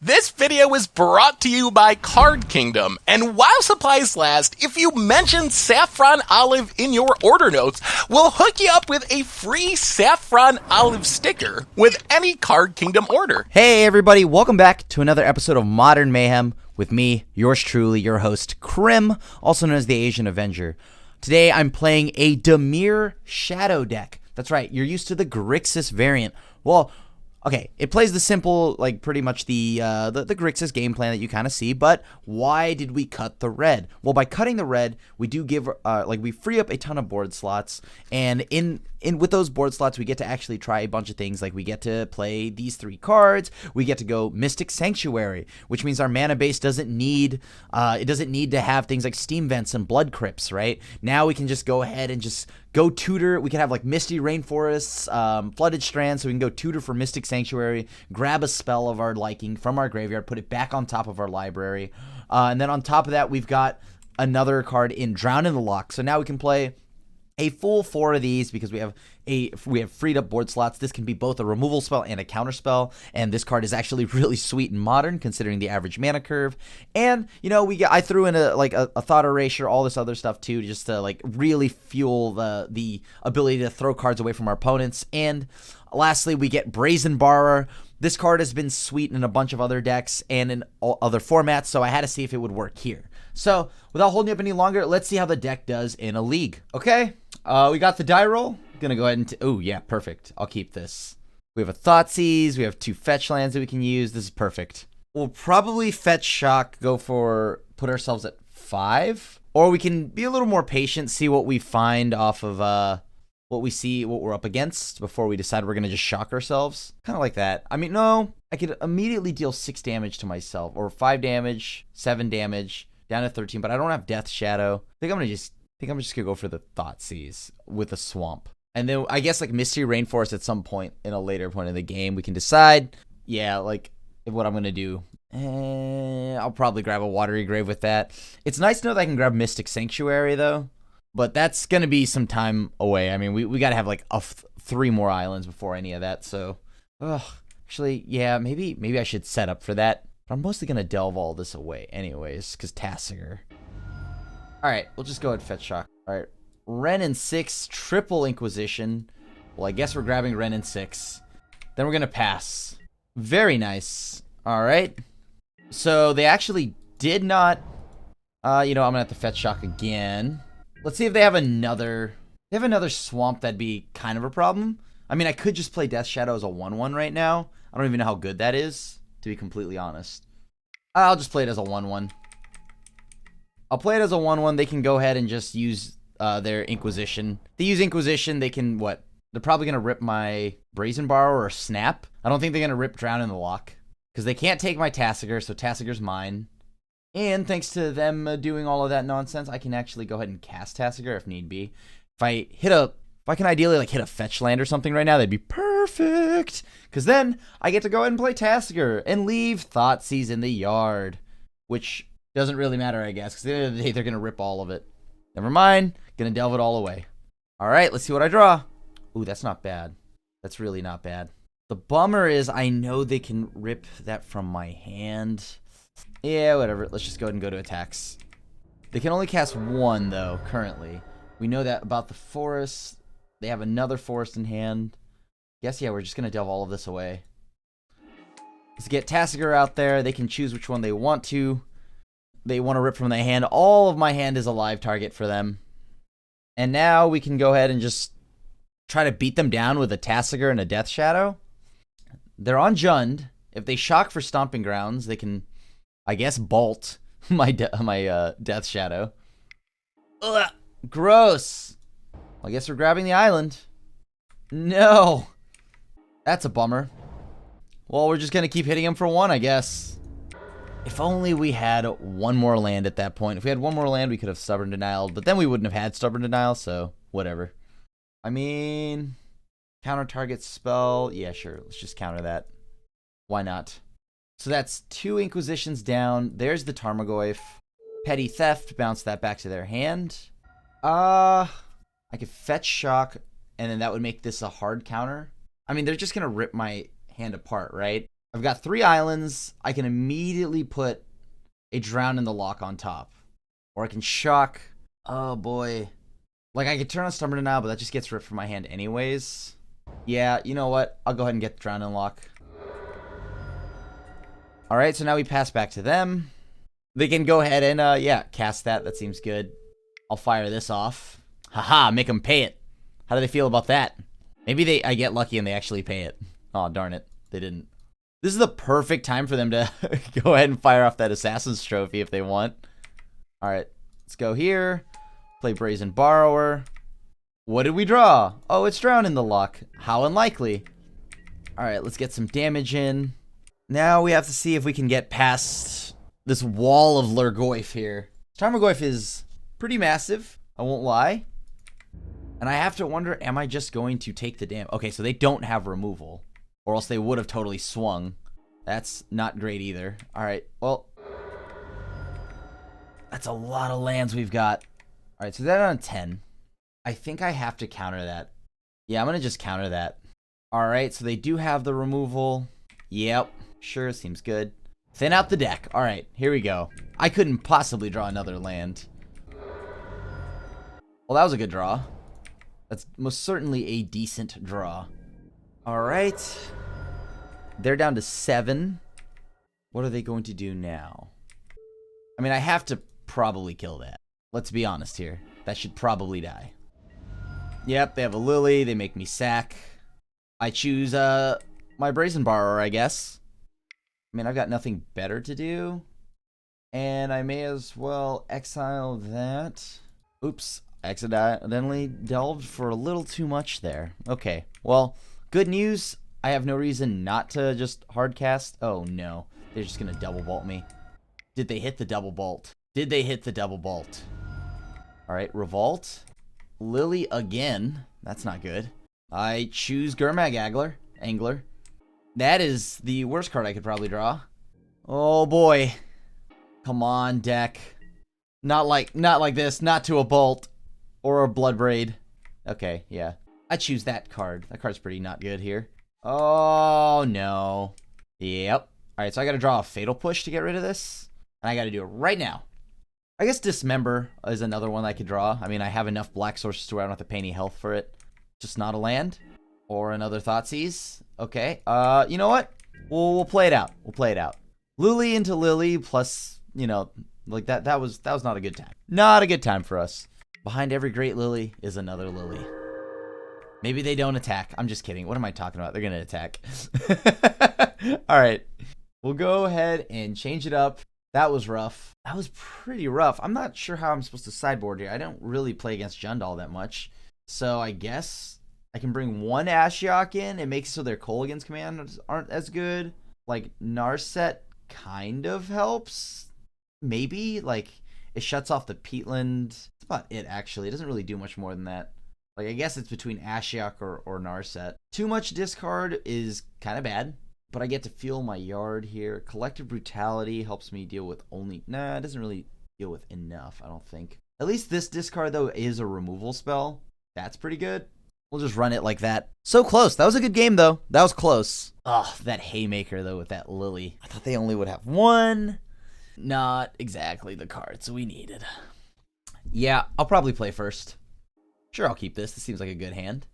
This video is brought to you by Card Kingdom, and while supplies last, if you mention Saffron Olive in your order notes, we'll hook you up with a free Saffron Olive sticker with any Card Kingdom order. Hey everybody, welcome back to another episode of Modern Mayhem with me, yours truly, your host, Krim, also known as the Asian Avenger. Today I'm playing a Dimir Shadow deck. That's right, you're used to the Grixis variant. Well, okay, it plays the simple, like pretty much the Grixis game plan that you kind of see, but why did we cut the red? Well, by cutting the red, we do give, we free up a ton of board slots, and with those board slots, we get to actually try a bunch of things, like we get to play these 3 cards, we get to go Mystic Sanctuary, which means our mana base doesn't need to have things like Steam Vents and Blood Crypts, right? Now we can just go ahead and just go tutor. We can have like Misty Rainforests, Flooded Strands, so we can go tutor for Mystic Sanctuary, grab a spell of our liking from our graveyard, put it back on top of our library, and then on top of that, we've got another card in Drown in the Loch. So now we can play a full 4 of these because we have freed up board slots. This can be both a removal spell and a counter spell, and this card is actually really sweet and modern considering the average mana curve. And I threw in a thought erasure, all this other stuff too, just to like really fuel the ability to throw cards away from our opponents. And lastly, we get Brazen Borrower. This card has been sweet in a bunch of other decks and in all other formats, so I had to see if it would work here. So without holding up any longer, let's see how the deck does in a league. Okay, we got the die roll. Gonna go ahead and oh yeah, perfect. I'll keep this. We have a Thoughtseize. We have 2 fetch lands that we can use. This is perfect. We'll probably fetch shock, put ourselves at 5, or we can be a little more patient, see what we find off of what we're up against before we decide we're gonna just shock ourselves. Kind of like that. I mean, no, I could immediately deal 6 damage to myself, or 5 damage, 7 damage, down to 13, but I don't have Death Shadow. I think I'm just gonna go for the Thoughtseize with a Swamp. And then I guess like Misty Rainforest at some point in a later point in the game, we can decide, yeah, like what I'm gonna do. I'll probably grab a Watery Grave with that. It's nice to know that I can grab Mystic Sanctuary though, but that's gonna be some time away. I mean, we gotta have like 3 more islands before any of that. So, actually, yeah, maybe I should set up for that. But I'm mostly gonna delve all this away anyways, because Tasigur. All right, we'll just go ahead and fetch shock. All right, Ren and 6, triple Inquisition. Well, I guess we're grabbing Ren and 6. Then we're gonna pass. Very nice. All right. So they actually did not. I'm gonna have to fetch shock again. Let's see if they have another. They have another swamp. That'd be kind of a problem. I mean, I could just play Death Shadow as a 1/1 right now. I don't even know how good that is, to be completely honest. I'll just play it as a 1/1. I'll play it as a 1/1. They can go ahead and just use their Inquisition. They use Inquisition. They can what? They're probably gonna rip my Brazen Borrower or Snap. I don't think they're gonna rip Drown in the Loch because they can't take my Tasigur, so Tasigur's mine. And thanks to them doing all of that nonsense, I can actually go ahead and cast Tasigur if need be. If I can ideally like hit a fetch land or something right now, that'd be perfect. Because then I get to go ahead and play Tasigur and leave Thoughtseize in the yard, which doesn't really matter, I guess, because at the end of the day, they're gonna rip all of it. Never mind, gonna delve it all away. All right, let's see what I draw. Ooh, that's not bad. That's really not bad. The bummer is I know they can rip that from my hand. Yeah, whatever. Let's just go ahead and go to attacks. They can only cast 1, though, currently. We know that about the forest. They have another forest in hand. Guess, yeah, we're just going to delve all of this away. Let's get Tasigur out there. They can choose which one they want to. They want to rip from their hand. All of my hand is a live target for them. And now we can go ahead and just try to beat them down with a Tasigur and a Death Shadow. They're on Jund. If they shock for Stomping Grounds, they can, I guess, bolt my Death Shadow. Ugh, gross. Well, I guess we're grabbing the island. No. That's a bummer. Well, we're just going to keep hitting him for 1, I guess. If only we had 1 more land at that point. If we had 1 more land, we could have Stubborn Denial, but then we wouldn't have had Stubborn Denial, so whatever. I mean, counter target spell. Yeah, sure. Let's just counter that. Why not? So that's 2 Inquisitions down. There's the Tarmogoyf. Petty Theft. Bounce that back to their hand. I could fetch shock, and then that would make this a hard counter. I mean, they're just going to rip my hand apart, right? I've got 3 islands. I can immediately put a Drown in the Lock on top. Or I can shock. Oh, boy. Like, I could turn on Stubborn Denial, but that just gets ripped from my hand anyways. Yeah, you know what? I'll go ahead and get the Drown in the Lock. Alright, so now we pass back to them. They can go ahead and, yeah, cast that. That seems good. I'll fire this off. Haha, make them pay it. How do they feel about that? Maybe I get lucky and they actually pay it. Oh, darn it. They didn't. This is the perfect time for them to go ahead and fire off that Assassin's Trophy if they want. Alright, let's go here. Play Brazen Borrower. What did we draw? Oh, it's Drown in the Lock. How unlikely. Alright, let's get some damage in. Now we have to see if we can get past this wall of Lurgoyf here. Tarmogoyf is pretty massive, I won't lie. And I have to wonder, am I just going to take the damage? Okay, so they don't have removal. Or else they would have totally swung. That's not great either. Alright, well. That's a lot of lands we've got. Alright, so they're on 10. I think I have to counter that. Yeah, I'm going to just counter that. Alright, so they do have the removal. Yep, sure, seems good. Thin out the deck. Alright, here we go. I couldn't possibly draw another land. Well, that was a good draw. That's most certainly a decent draw. Alright. They're down to 7. What are they going to do now? I mean, I have to probably kill that. Let's be honest here. That should probably die. Yep, they have a Lily. They make me sack. I choose my Brazen Borrower, I guess. I mean, I've got nothing better to do. And I may as well exile that. Oops. Accidentally delved for a little too much there. Okay. Well, good news. I have no reason not to just hardcast. Oh, no. They're just going to double bolt me. Did they hit the double bolt? Did they hit the double bolt? Alright, Revolt. Lily again. That's not good. I choose Gurmag Angler. That is the worst card I could probably draw. Oh boy. Come on, deck. Not like this. Not to a bolt. Or a Bloodbraid. Okay, yeah. I choose that card. That card's pretty not good here. Oh, no. Yep. Alright, so I gotta draw a Fatal Push to get rid of this. And I gotta do it right now. I guess Dismember is another one I could draw. I mean, I have enough black sources to where I don't have to pay any health for it. Just not a land. Or another Thoughtseize. Okay. You know what? We'll play it out. We'll play it out. Lily into Lily plus, you know, like that was not a good time. Not a good time for us. Behind every great Lily is another Lily. Maybe they don't attack. I'm just kidding. What am I talking about? They're going to attack. Alright. We'll go ahead and change it up. That was rough. That was pretty rough. I'm not sure how I'm supposed to sideboard here. I don't really play against Jundal that much. So I guess I can bring one Ashiok in. It makes it so their Kolaghan's commands aren't as good. Like, Narset kind of helps. Maybe. Like, it shuts off the Peatland. That's about it, actually. It doesn't really do much more than that. Like, I guess it's between Ashiok or Narset. Too much discard is kind of bad. But I get to fuel my yard here. Collective Brutality helps me deal with only... Nah, it doesn't really deal with enough, I don't think. At least this discard, though, is a removal spell. That's pretty good. We'll just run it like that. So close. That was a good game, though. That was close. Ugh, that Haymaker, though, with that Lily. I thought they only would have one. Not exactly the cards we needed. Yeah, I'll probably play first. Sure, I'll keep this. This seems like a good hand.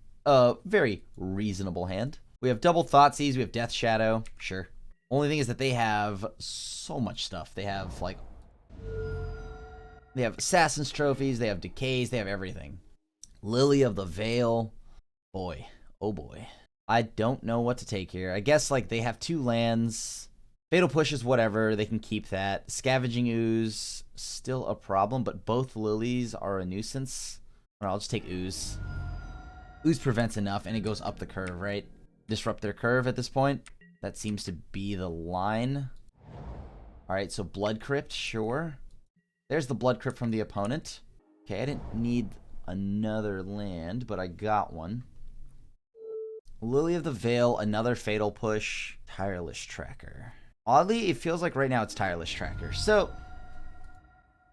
Very reasonable hand. We have double Thoughtseize, we have Death Shadow, sure. Only thing is that they have so much stuff. They have, like... They have Assassin's Trophies, they have Decays, they have everything. Lily of the Veil. Boy, oh boy. I don't know what to take here. I guess, like, they have 2 lands. Fatal Push is whatever, they can keep that. Scavenging Ooze, still a problem, but both Lilies are a nuisance. Or I'll just take Ooze. Ooze prevents enough, and it goes up the curve, right? Disrupt their curve at this point. That seems to be the line. Alright, so Blood Crypt, sure. There's the Blood Crypt from the opponent. Okay, I didn't need another land, but I got one. Lily of the Veil, another Fatal Push. Tireless Tracker. Oddly, it feels like right now it's Tireless Tracker. So,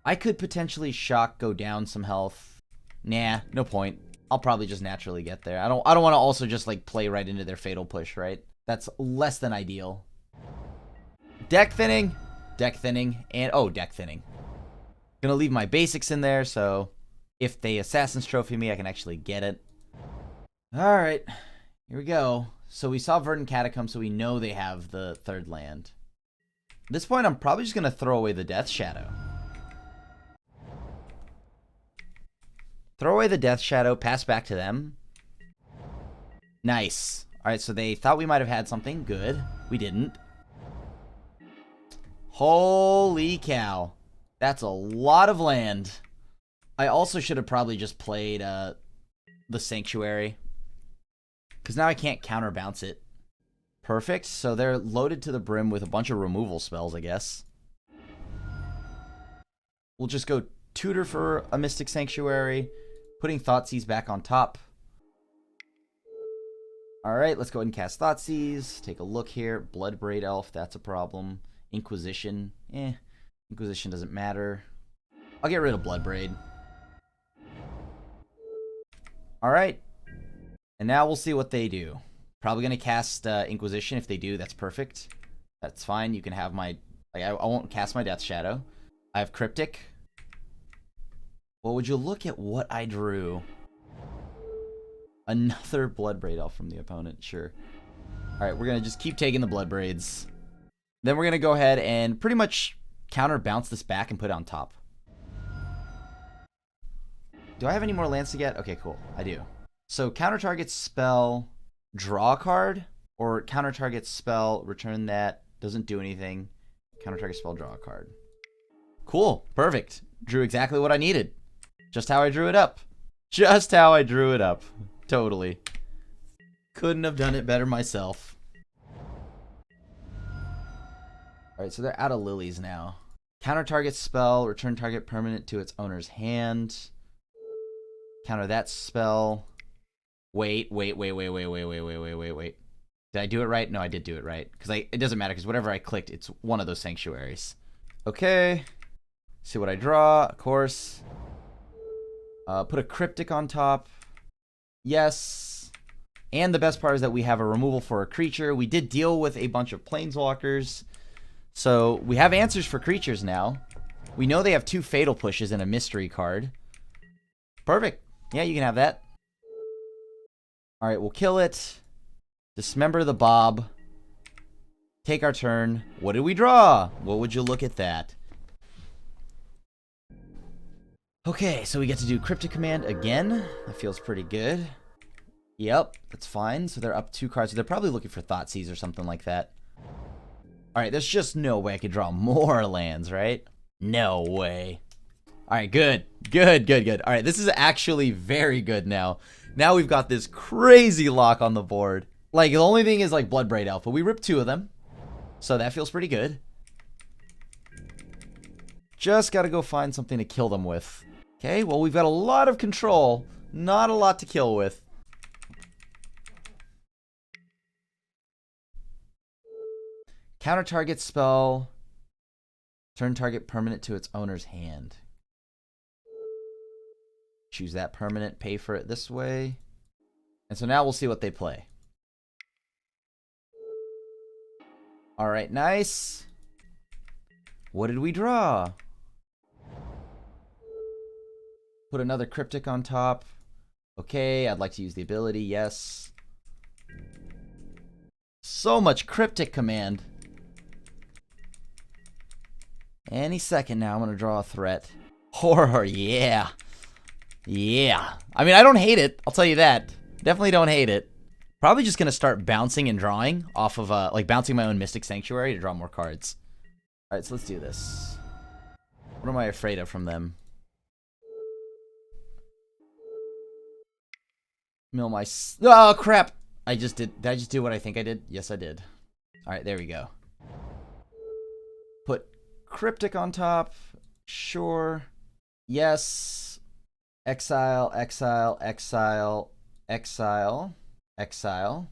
I could potentially shock, go down some health. Nah, no point. I'll probably just naturally get there. I don't want to also just like play right into their Fatal Push, right? That's less than ideal. Deck thinning. Deck thinning. And, oh, deck thinning. Gonna leave my basics in there, so if they Assassin's Trophy me, I can actually get it. Alright. Here we go. So we saw Verdant Catacomb, so we know they have the third land. At this point, I'm probably just gonna throw away the Death Shadow. Throw away the Death Shadow, pass back to them. Nice. Alright, so they thought we might have had something. Good. We didn't. Holy cow. That's a lot of land. I also should have probably just played the Sanctuary. Because now I can't counterbounce it. Perfect. So they're loaded to the brim with a bunch of removal spells, I guess. We'll just go Tutor for a Mystic Sanctuary. Putting Thoughtseize back on top. Alright, let's go ahead and cast Thoughtseize. Take a look here. Bloodbraid Elf, that's a problem. Inquisition, Inquisition doesn't matter. I'll get rid of Bloodbraid. Alright. And now we'll see what they do. Probably going to cast Inquisition. If they do, that's perfect. That's fine. You can have my... I won't cast my Death Shadow. I have Cryptic. Well, would you look at what I drew? Another Bloodbraid Elf from the opponent. Sure. Alright, we're going to just keep taking the Bloodbraids. Then we're going to go ahead and pretty much counterbounce this back and put it on top. Do I have any more lands to get? Okay, cool. I do. So counter target spell, draw a card, or counter target spell, return that, doesn't do anything. Counter target spell, draw a card. Cool. Perfect. Drew exactly what I needed. Just how I drew it up. Just how I drew it up. Totally. Couldn't have done it better myself. Alright, so they're out of lilies now. Counter target spell, return target permanent to its owner's hand. Counter that spell. Wait. Did I do it right? No, I did do it right. Because it doesn't matter, because whatever I clicked, it's one of those sanctuaries. Okay. See what I draw, of course. Put a Cryptic on top. Yes. And the best part is that we have a removal for a creature. We did deal with a bunch of Planeswalkers. So we have answers for creatures now. We know they have 2 Fatal Pushes and a Mystery card. Perfect. Yeah, you can have that. Alright, we'll kill it. Dismember the Bob. Take our turn. What did we draw? What would you look at that? Okay, so we get to do Cryptic Command again. That feels pretty good. Yep, that's fine. So they're up 2 cards. So they're probably looking for Thoughtseize or something like that. Alright, there's just no way I could draw more lands, right? No way. Alright, good. Alright, this is actually very good now. Now we've got this crazy lock on the board. Like, the only thing is, like, Bloodbraid Elf. But we ripped 2 of them. So that feels pretty good. Just gotta go find something to kill them with. Okay, well, we've got a lot of control. Not a lot to kill with. Counter target spell. Turn target permanent to its owner's hand. Choose that permanent, pay for it this way. And so now we'll see what they play. Alright, nice. What did we draw? Put another Cryptic on top. Okay, I'd like to use the ability, yes. So much Cryptic command. Any second now, I'm going to draw a threat. Horror, yeah. Yeah. I mean, I don't hate it. I'll tell you that. Definitely don't hate it. Probably just going to start bouncing and drawing off of, like, bouncing my own Mystic Sanctuary to draw more cards. Alright, so let's do this. What am I afraid of from them? Mill my... Oh, crap! Did I just do what I think I did? Yes, I did. Alright, there we go. Put Cryptic on top. Sure. Yes. Exile, exile, exile, exile, exile.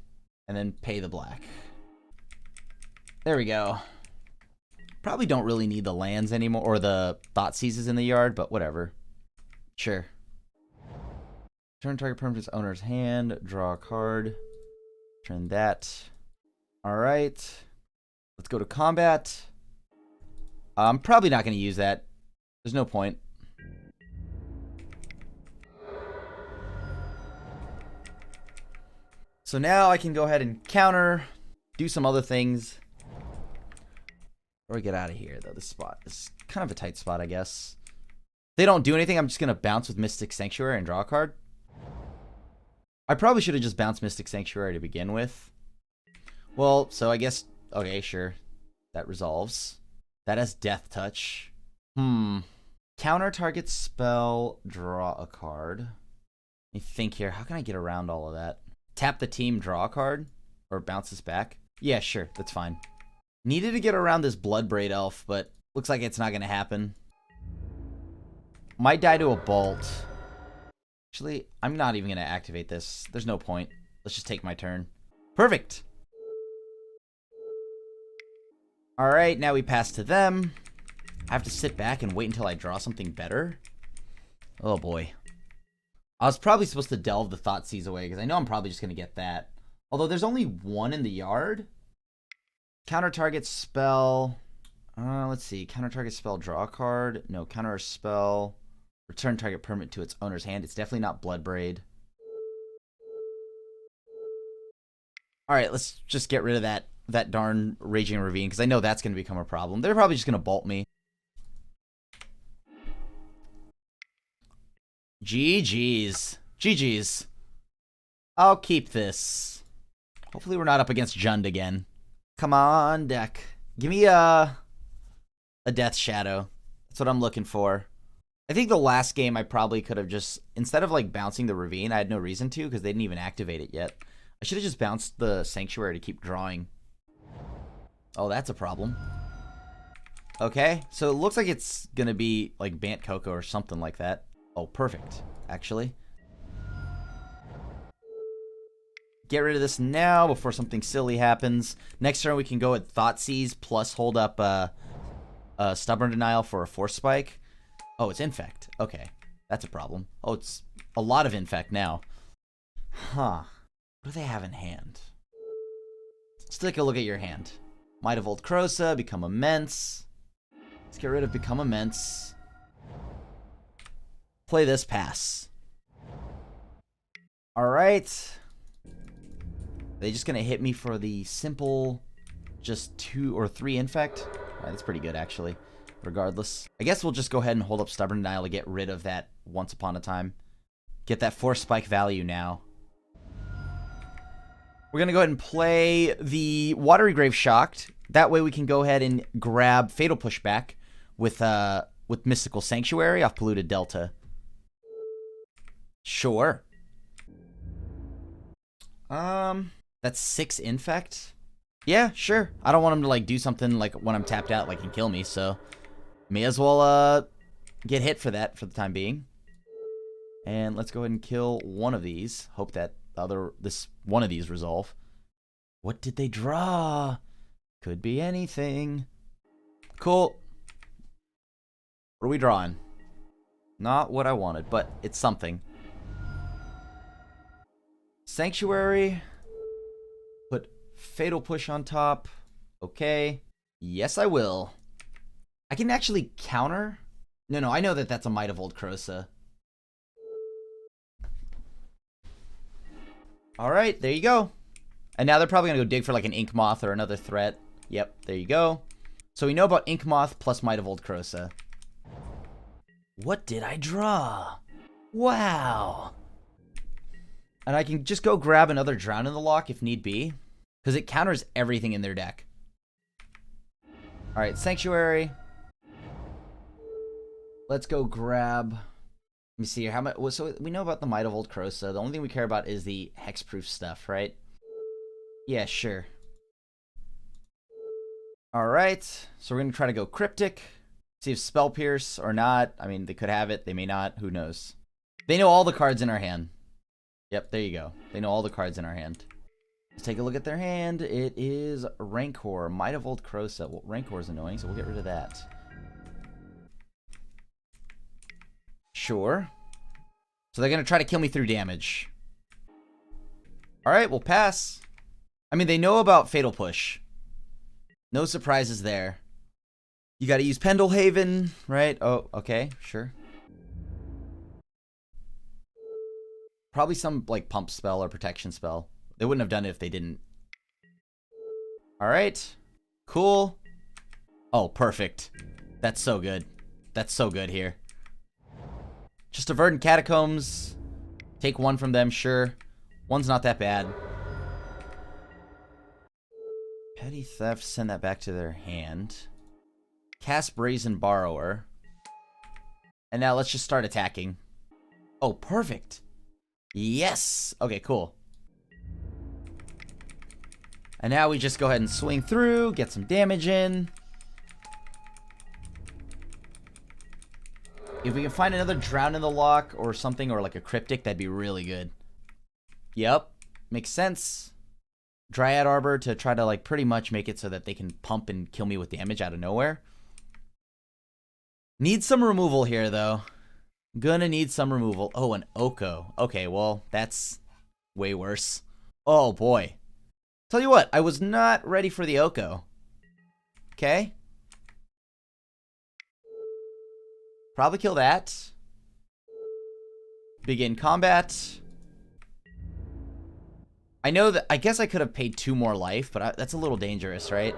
And then pay the black. There we go. Probably don't really need the lands anymore, or the Thoughtseizes in the yard, but whatever. Sure. Turn target permanent to its owner's hand. Draw a card. Turn that. Alright. Let's go to combat. I'm probably not going to use that. There's no point. So now I can go ahead and counter, do some other things. Or get out of here, though. This spot is kind of a tight spot, I guess. If they don't do anything, I'm just going to bounce with Mystic Sanctuary and draw a card. I probably should have just bounced Mystic Sanctuary to begin with. Well, so I guess... Okay, sure. That resolves. That has Death Touch. Counter target spell, draw a card. Let me think here. How can I get around all of that? Tap the team, draw a card? Or bounce this back? Yeah, sure. That's fine. Needed to get around this Bloodbraid Elf, but looks like it's not going to happen. Might die to a Bolt. Actually, I'm not even going to activate this. There's no point. Let's just take my turn. Perfect. Alright, now we pass to them. I have to sit back and wait until I draw something better. Oh boy. I was probably supposed to delve the Thoughtseize away, because I know I'm probably just going to get that. Although there's only one in the yard. Counter target spell. Let's see. Counter target spell, draw a card. No, counter a spell. Return target permanent to its owner's hand. It's definitely not Bloodbraid. Alright, let's just get rid of that darn Raging Ravine, because I know that's going to become a problem. They're probably just going to bolt me. GG's. GG's. I'll keep this. Hopefully we're not up against Jund again. Come on, deck. Give me a Death Shadow. That's what I'm looking for. I think the last game I probably could have just, instead of like bouncing the Ravine, I had no reason to because they didn't even activate it yet. I should have just bounced the Sanctuary to keep drawing. Oh, that's a problem. Okay, so it looks like it's going to be like Bant Coco or something like that. Oh, perfect, actually. Get rid of this now before something silly happens. Next turn we can go at Thoughtseize plus hold up Stubborn Denial for a Force Spike. Oh, it's Infect. Okay, that's a problem. Oh, it's a lot of Infect now. Huh. What do they have in hand? Let's take a look at your hand. Might of Old Krosa, Become Immense. Let's get rid of Become Immense. Play this, pass. Alright. They just gonna hit me for the simple, just 2 or 3 Infect? Alright, that's pretty good, actually. Regardless. I guess we'll just go ahead and hold up Stubborn Denial to get rid of that Once Upon a Time. Get that Force Spike value now. We're gonna go ahead and play the Watery Grave Shocked. That way we can go ahead and grab Fatal Pushback with Mystical Sanctuary off Polluted Delta. Sure. That's 6 Infect. Yeah, sure. I don't want him to like do something like when I'm tapped out, like and kill me. So may as well get hit for that for the time being. And let's go ahead and kill one of these. Hope that this one of these resolve. What did they draw? Could be anything. Cool. What are we drawing? Not what I wanted, but it's something. Sanctuary. Put Fatal Push on top. Okay. Yes, I will. I can actually counter. No, I know that that's a Might of Old Krosa. Alright, there you go. And now they're probably going to go dig for like an Ink Moth or another threat. Yep, there you go. So we know about Ink Moth plus Might of Old Krosa. What did I draw? Wow. And I can just go grab another Drown in the Loch if need be. Because it counters everything in their deck. Alright, Sanctuary. Let's go grab... Let me see here. How much? So we know about the Might of Old Krosa. The only thing we care about is the hexproof stuff, right? Yeah, sure. Alright. So we're going to try to go Cryptic. See if Spell Pierce or not. I mean, they could have it. They may not. Who knows? They know all the cards in our hand. Yep, there you go. They know all the cards in our hand. Let's take a look at their hand. It is Rancor. Might of Old Krosa. Well, Rancor is annoying, so we'll get rid of that. Sure. So they're going to try to kill me through damage. Alright, we'll pass. I mean, they know about Fatal Push. No surprises there. You got to use Pendlehaven, right? Oh, okay, sure. Probably some like pump spell or protection spell. They wouldn't have done it if they didn't. All right, cool. Oh, perfect. That's so good. That's so good here. Just a Verdant Catacombs. Take one from them, sure. One's not that bad. Petty Theft, send that back to their hand. Cast Brazen Borrower. And now let's just start attacking. Oh, perfect. Yes. Okay, cool. And now we just go ahead and swing through, get some damage in. If we can find another Drown in the Lock or something, or like a Cryptic, that'd be really good. Yep. Makes sense. Dryad Arbor to try to like pretty much make it so that they can pump and kill me with damage out of nowhere. Need some removal here, though. Gonna need some removal. Oh, an Oko. Okay, well, that's way worse. Oh, boy. Tell you what, I was not ready for the Oko. Okay. Probably kill that. Begin combat. I know that, I guess I could have paid 2 more life, but that's a little dangerous, right?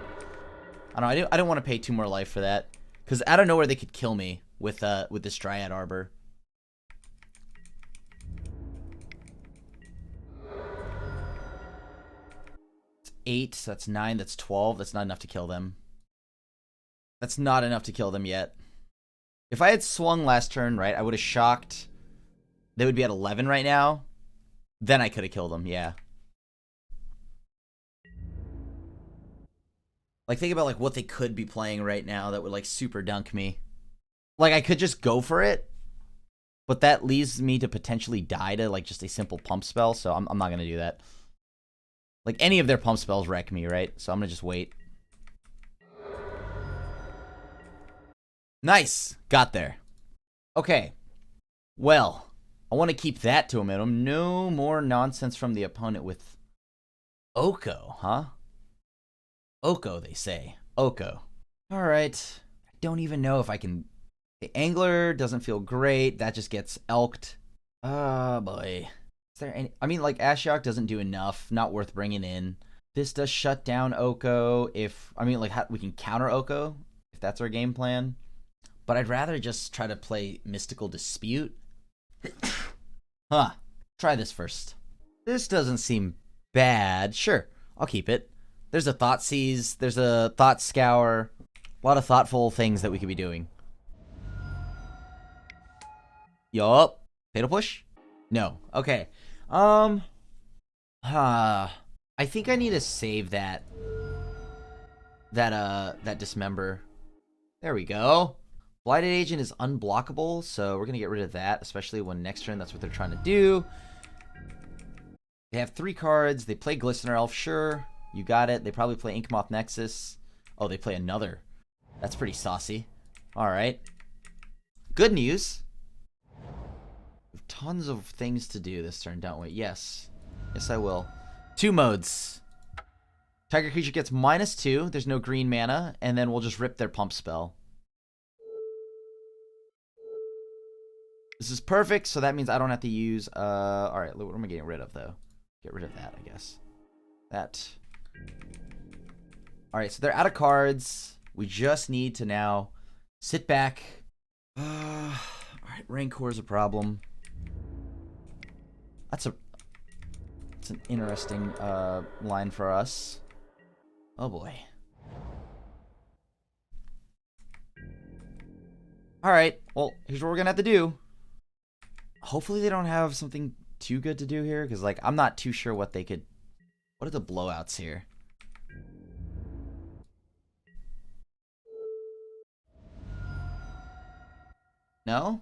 I don't know, I don't want to pay 2 more life for that. Because out of nowhere they could kill me with this Dryad Arbor. It's 8, so that's 9, that's 12. That's not enough to kill them. That's not enough to kill them yet. If I had swung last turn, right, I would have shocked. They would be at 11 right now. Then I could have killed them, yeah. Like, think about, like, what they could be playing right now that would, like, super dunk me. Like, I could just go for it, but that leaves me to potentially die to, like, just a simple pump spell, so I'm not going to do that. Like, any of their pump spells wreck me, right? So I'm going to just wait. Nice! Got there. Okay. Well, I want to keep that to a minimum. No more nonsense from the opponent with Oko, huh? Oko, they say. Oko. Alright. I don't even know if I can... The Angler doesn't feel great. That just gets elked. Oh, boy. Is there any... I mean, like, Ashiok doesn't do enough. Not worth bringing in. This does shut down Oko if... I mean, like, we can counter Oko if that's our game plan. But I'd rather just try to play Mystical Dispute. Huh. Try this first. This doesn't seem bad. Sure. I'll keep it. There's a Thought Seize. There's a Thought Scour. A lot of thoughtful things that we could be doing. Yup. Fatal Push? No. Okay. I think I need to save that Dismember. There we go. Blighted Agent is unblockable, so we're going to get rid of that, especially when next turn that's what they're trying to do. They have 3 cards. They play Glistener Elf, sure. You got it. They probably play Inkmoth Nexus. Oh, they play another. That's pretty saucy. Alright. Good news. We have tons of things to do this turn, don't we? Yes. Yes, I will. 2 modes. Tiger Creature gets -2. There's no green mana. And then we'll just rip their pump spell. This is perfect, so that means I don't have to use... Alright, what am I getting rid of, though? Get rid of that, I guess. That. Alright, so they're out of cards. We just need to now sit back. Alright, Rancor is a problem. That's an interesting line for us. Oh boy. Alright, well, here's what we're gonna have to do. Hopefully they don't have something too good to do here, because, like, I'm not too sure what they could... What are the blowouts here? No?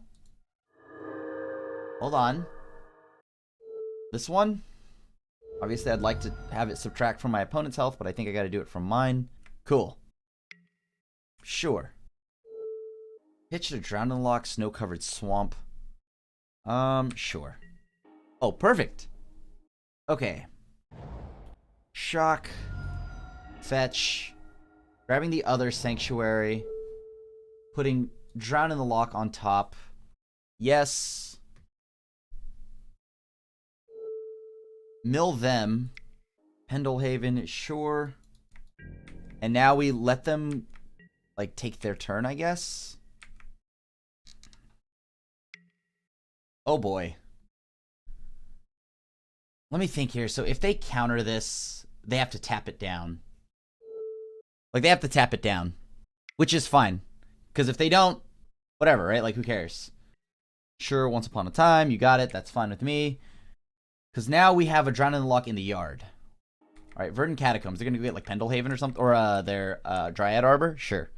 Hold on. This one? Obviously, I'd like to have it subtract from my opponent's health, but I think I gotta do it from mine. Cool. Sure. Pitch to Drown in the Lock, Snow-Covered Swamp. Sure. Oh, perfect. Okay. Shock. Fetch. Grabbing the other Sanctuary. Putting Drown in the Loch on top. Yes. Mill them. Pendelhaven, sure. And now we let them, like, take their turn, I guess. Oh, boy. Let me think here. So if they counter this, they have to tap it down. Like, they have to tap it down. Which is fine. Because if they don't, whatever, right? Like, who cares? Sure, Once Upon a Time, you got it. That's fine with me. Because now we have a Drown in the Loch in the yard. All right, Verdant Catacombs. They're going to get, like, Pendelhaven or something. Or their Dryad Arbor. Sure.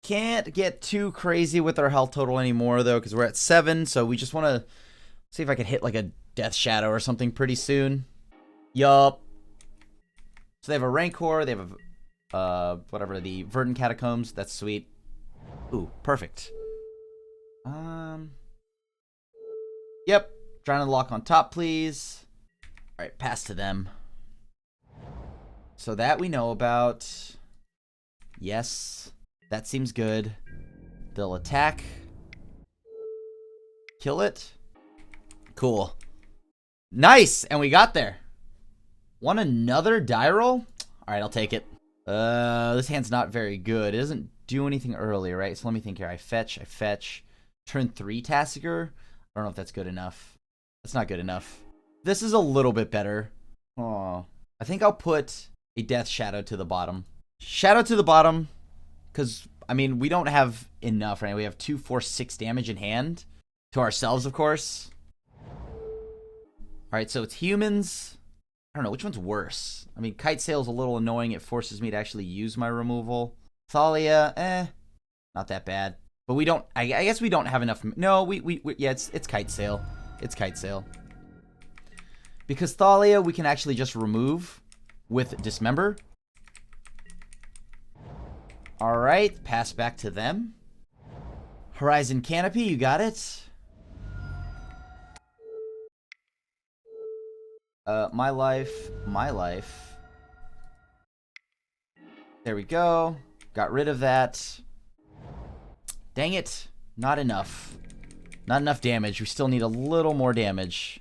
Can't get too crazy with our health total anymore, though, because we're at 7. So we just want to see if I could hit, like, a Death Shadow or something pretty soon. Yup. So they have a Rancor. They have a, whatever, the Verdant Catacombs. That's sweet. Ooh, perfect. Yep. Drown in the Loch on top, please. All right, pass to them. So that we know about. Yes. That seems good. They'll attack. Kill it. Cool. Nice! And we got there. Want another die roll? Alright, I'll take it. This hand's not very good. It doesn't do anything early, right? So let me think here. I fetch. Turn 3 Tassiger. I don't know if that's good enough. That's not good enough. This is a little bit better. Oh, I think I'll put a Death Shadow to the bottom. Shadow to the bottom. Because, I mean, we don't have enough, right? We have 2, 4, 6 damage in hand. To ourselves, of course. Alright, so it's humans. I don't know, which one's worse? I mean, Kite Sail's a little annoying. It forces me to actually use my removal. Thalia, not that bad. But we don't, I guess we don't have enough. No, yeah, it's Kite Sail. It's Kite Sail. Because Thalia, we can actually just remove with Dismember. Alright, pass back to them. Horizon Canopy, you got it. My life. There we go. Got rid of that. Dang it. Not enough. Not enough damage. We still need a little more damage.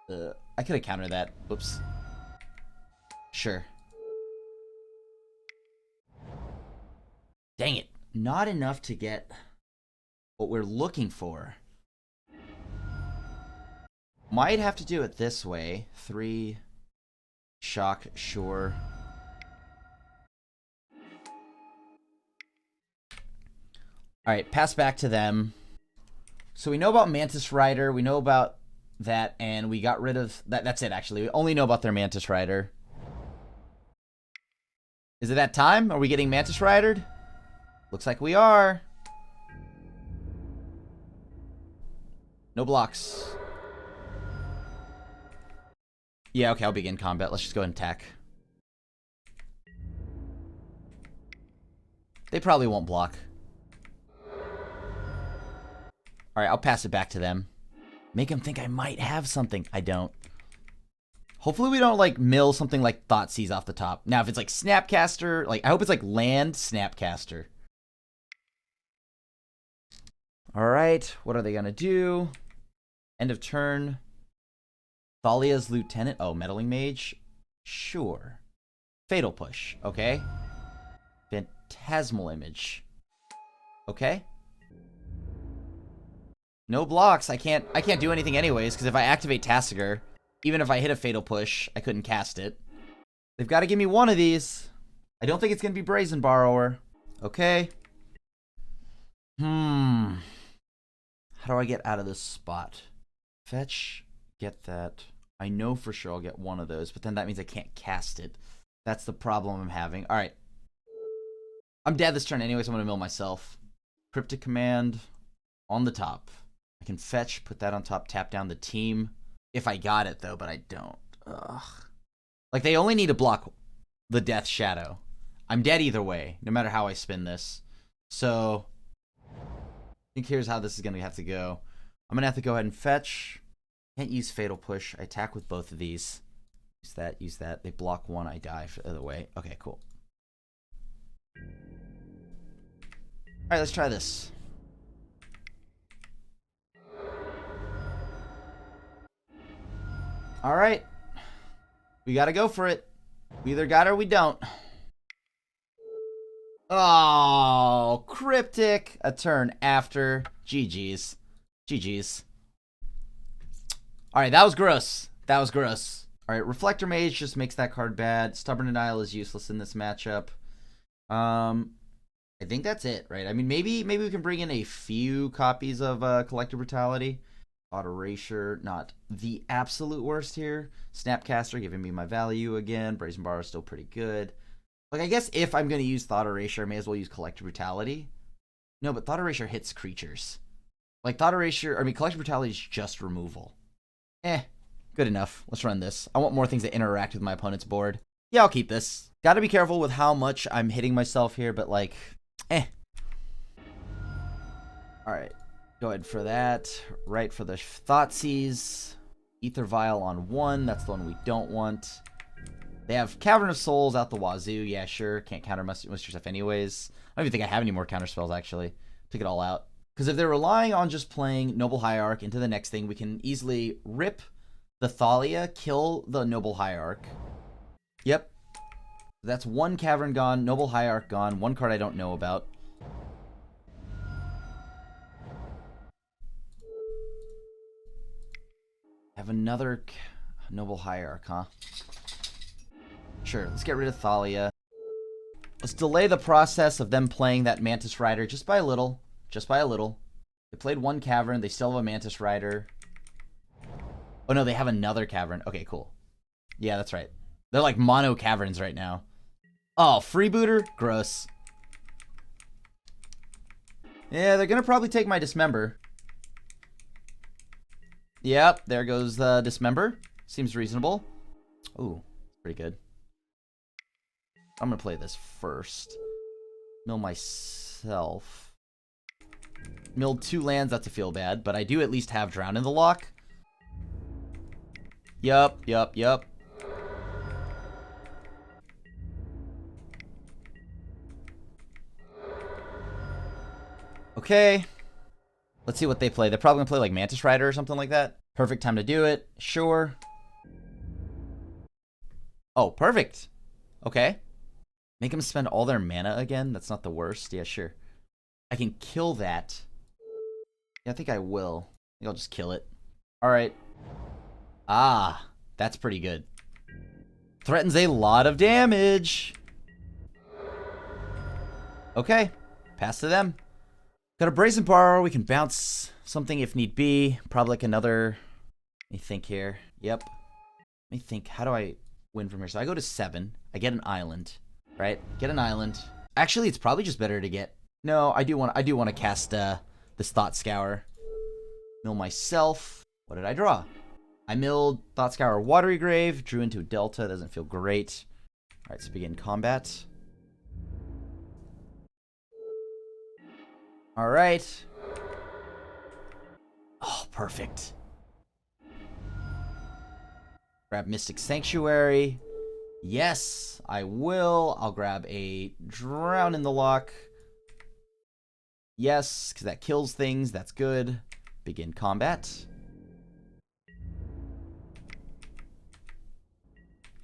I could have countered that. Whoops. Sure. Dang it. Not enough to get what we're looking for. Might have to do it this way. 3. Shock, sure. Alright, pass back to them. So we know about Mantis Rider. We know about that, and we got rid of... That's it, actually. We only know about their Mantis Rider. Is it that time? Are we getting Mantis Ridered? Looks like we are. No blocks. Yeah, okay, I'll begin combat. Let's just go ahead and attack. They probably won't block. Alright, I'll pass it back to them. Make them think I might have something. I don't. Hopefully we don't, like, mill something like Thoughtseize off the top. Now, if it's, like, Snapcaster, like, I hope it's, like, land Snapcaster. Alright, what are they gonna do? End of turn. Thalia's Lieutenant. Oh, Meddling Mage. Sure. Fatal Push. Okay. Phantasmal Image. Okay. No blocks. I can't do anything anyways, because if I activate Tassiger, even if I hit a Fatal Push, I couldn't cast it. They've got to give me one of these. I don't think it's going to be Brazen Borrower. Okay. How do I get out of this spot? Fetch. Get that. I know for sure I'll get one of those, but then that means I can't cast it. That's the problem I'm having. Alright. I'm dead this turn anyways. I'm going to mill myself. Cryptic Command on the top. I can fetch, put that on top, tap down the team. If I got it, though, but I don't. Ugh. Like, they only need to block the Death Shadow. I'm dead either way, no matter how I spin this. So, I think here's how this is going to have to go. I'm going to have to go ahead and fetch. Can't use Fatal Push. I attack with both of these. Use that. They block one. I die for the other way. Okay, cool. Alright, let's try this. Alright. We gotta go for it. We either got it or we don't. Oh, cryptic. A turn after. GG's. GG's. Alright, that was gross. That was gross. Alright, Reflector Mage just makes that card bad. Stubborn Denial is useless in this matchup. I think that's it, right? I mean, maybe we can bring in a few copies of Collective Brutality. Thought Erasure, not the absolute worst here. Snapcaster giving me my value again. Brazen Bar is still pretty good. Like, I guess if I'm going to use Thought Erasure, I may as well use Collective Brutality. No, but Thought Erasure hits creatures. Like, Thought Erasure, I mean, Collective Brutality is just removal. Good enough. Let's run this. I want more things that interact with my opponent's board. Yeah, I'll keep this. Gotta be careful with how much I'm hitting myself here, but like, Alright. Go ahead for that. Right for the Thoughtseize. Ether Vial on 1. That's the one we don't want. They have Cavern of Souls out the wazoo. Yeah, sure. Can't counter most of your stuff anyways. I don't even think I have any more counter spells, actually. Took it all out. Because if they're relying on just playing Noble Hierarch into the next thing, we can easily rip the Thalia, kill the Noble Hierarch. Yep. That's one Cavern gone, Noble Hierarch gone, one card I don't know about. Have another Noble Hierarch, huh? Sure, let's get rid of Thalia. Let's delay the process of them playing that Mantis Rider just by a little. Just by a little. They played one Cavern, they still have a Mantis Rider. Oh no, they have another Cavern. Okay, cool. Yeah, that's right. They're like mono Caverns right now. Oh, Freebooter? Gross. Yeah, they're gonna probably take my Dismember. Yep, there goes the Dismember. Seems reasonable. Ooh, pretty good. I'm gonna play this first. Mill myself. Milled 2 lands, that's a feel bad, but I do at least have Drown in the lock. Yup. Okay. Let's see what they play. They're probably gonna play like Mantis Rider or something like that. Perfect time to do it. Sure. Oh, perfect. Okay. Make them spend all their mana again? That's not the worst. Yeah, sure. I can kill that. Yeah, I think I will. I think I'll just kill it. Alright. Ah, that's pretty good. Threatens a lot of damage. Okay. Pass to them. Got a Brazen Borrower. We can bounce something if need be. Probably like another... Let me think here. Yep. Let me think. How do I win from here? So I go to 7. I get an island. Right? Get an island. Actually, it's probably just better to get... No, I do want to cast this Thought Scour. Mill myself. What did I draw? I milled Thought Scour Watery Grave. Drew into a Delta. Doesn't feel great. Alright, so begin combat. Alright. Oh, perfect. Grab Mystic Sanctuary. Yes, I will. I'll grab a Drown in the Lock. Yes, because that kills things. That's good. Begin combat.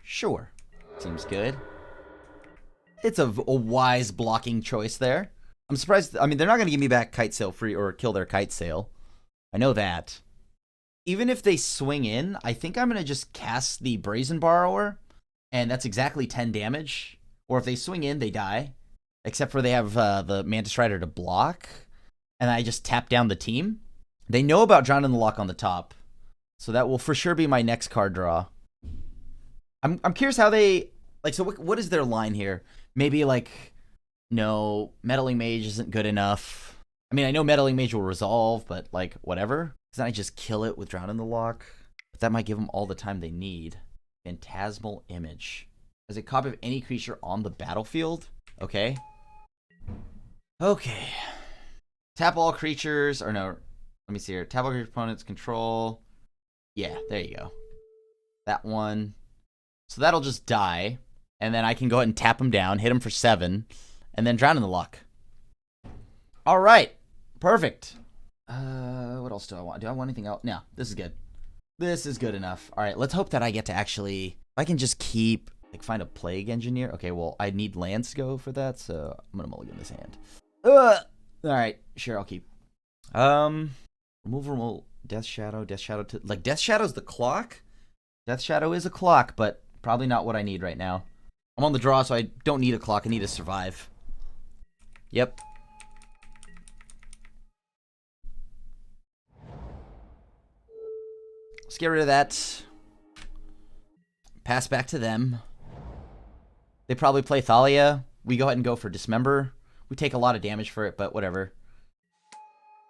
Sure. Seems good. It's a wise blocking choice there. I'm surprised. I mean, they're not going to give me back Kite Sail free or kill their Kite Sail. I know that. Even if they swing in, I think I'm going to just cast the Brazen Borrower. And that's exactly 10 damage. Or if they swing in, they die. Except for they have the Mantis Rider to block. And I just tap down the team. They know about Drown in the Lock on the top. So that will for sure be my next card draw. I'm curious how they... Like, so what is their line here? Maybe like... No, Meddling Mage isn't good enough. I mean, I know Meddling Mage will resolve, but like, whatever. Because then I just kill it with Drown in the Lock. But that might give them all the time they need. Phantasmal Image. As a copy of any creature on the battlefield? Okay. Okay. Tap all creatures, or no, let me see here. Tap all creature opponents, control. Yeah, there you go. That one. So that'll just die. And then I can go ahead and tap them down, hit them for 7. And then Drown in the Lock. All right. Perfect. What else do I want? Do I want anything else? No, this is good. This is good enough. All right, let's hope that I get to actually... If I can just keep... Like, find a plague engineer. Okay, well, I need lands to go for that, so I'm gonna mulligan this hand. All right, sure, I'll keep. Removal, Death Shadow to... Like, Death Shadow's the clock? Death Shadow is a clock, but probably not what I need right now. I'm on the draw, so I don't need a clock. I need to survive. Yep. Let's get rid of that. Pass back to them. They probably play Thalia. We go ahead and go for Dismember. We take a lot of damage for it, but whatever.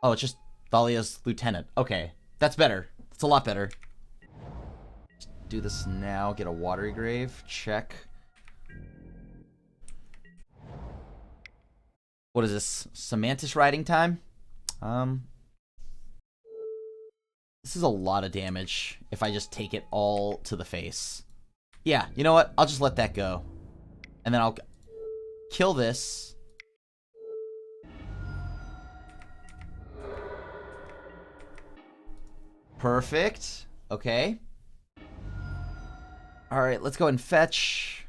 Oh, it's just Thalia's Lieutenant. Okay, that's better. That's a lot better. Let's do this now. Get a Watery Grave. Check. What is this? Semantis riding time? This is a lot of damage if I just take it all to the face. Yeah, you know what? I'll just let that go. And then I'll kill this. Perfect. Okay. Alright, let's go and fetch.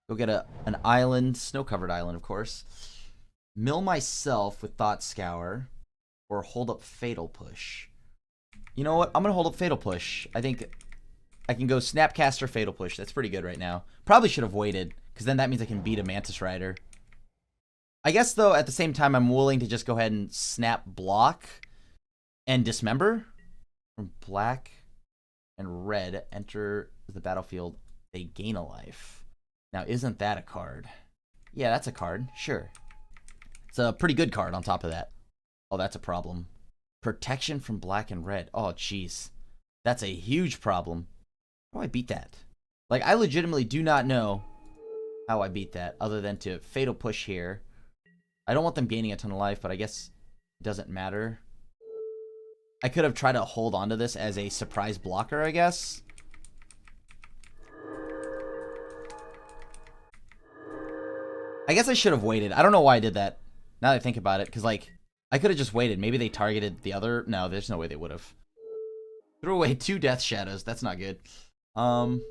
Go get an island. Snow-covered island, of course. Mill myself with Thought Scour. Or hold up Fatal Push. You know what? I'm going to hold up Fatal Push. I think I can go Snapcaster, Fatal Push. That's pretty good right now. Probably should have waited, because then that means I can beat a Mantis Rider. I guess, though, at the same time, I'm willing to just go ahead and Snap Block and Dismember. From black and red, enter the battlefield. They gain a life. Now, isn't that a card? Yeah, that's a card. Sure. It's a pretty good card on top of that. Oh, that's a problem. Protection from black and red. Oh, jeez. That's a huge problem. How do I beat that? Like, I legitimately do not know how I beat that, other than to Fatal Push here. I don't want them gaining a ton of life, but I guess it doesn't matter. I could have tried to hold on to this as a surprise blocker, I guess. I guess I should have waited. I don't know why I did that, now that I think about it, because, like, I could have just waited. Maybe they targeted the other... No, there's no way they would have. Threw away 2 Death Shadows. That's not good. Okay.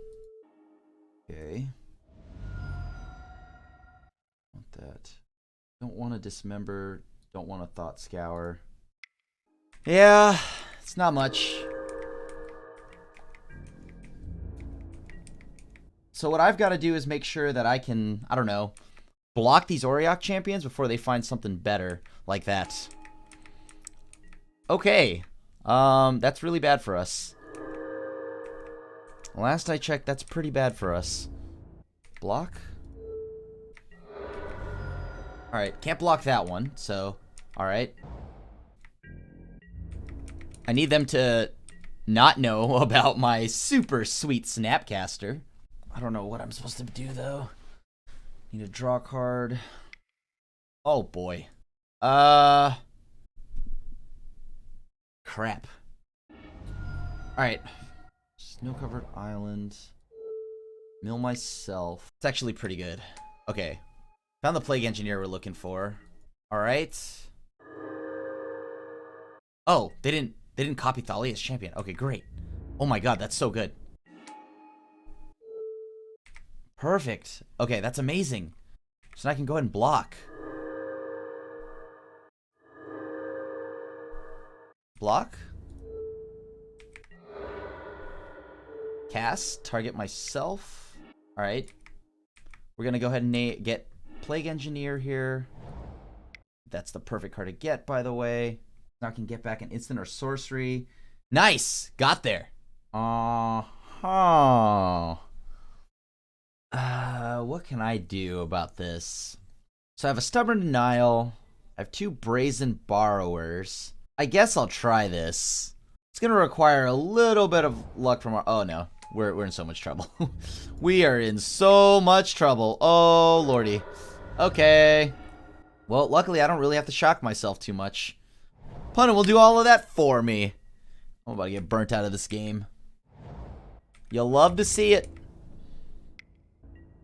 Want that. Don't want to Dismember. Don't want to Thought Scour. Yeah, it's not much. So what I've got to do is make sure that I can, I don't know, block these Auriok champions before they find something better like that. Okay. That's really bad for us. Last I checked, that's pretty bad for us. Block? Alright, can't block that one, so, alright. I need them to not know about my super sweet Snapcaster. I don't know what I'm supposed to do, though. Need to draw a card. Oh, boy. Crap. Alright. Snow-covered island. Mill myself. It's actually pretty good. Okay. Found the Plague Engineer we're looking for. Alright. Oh, they didn't copy Thalia's champion. Okay, great. Oh my god, that's so good. Perfect. Okay, that's amazing. So now I can go ahead and block. Block. Cast. Target myself. Alright. We're going to go ahead and get Plague Engineer here. That's the perfect card to get, by the way. Now I can get back an instant or sorcery. Nice! Got there. What can I do about this? So I have a Stubborn Denial. I have 2 Brazen Borrowers. I guess I'll try this. It's going to require a little bit of luck from our... Oh, no. We're in so much trouble. We are in so much trouble. Oh, lordy. Okay. Well, luckily, I don't really have to shock myself too much. Punna will do all of that for me. I'm about to get burnt out of this game. You'll love to see it.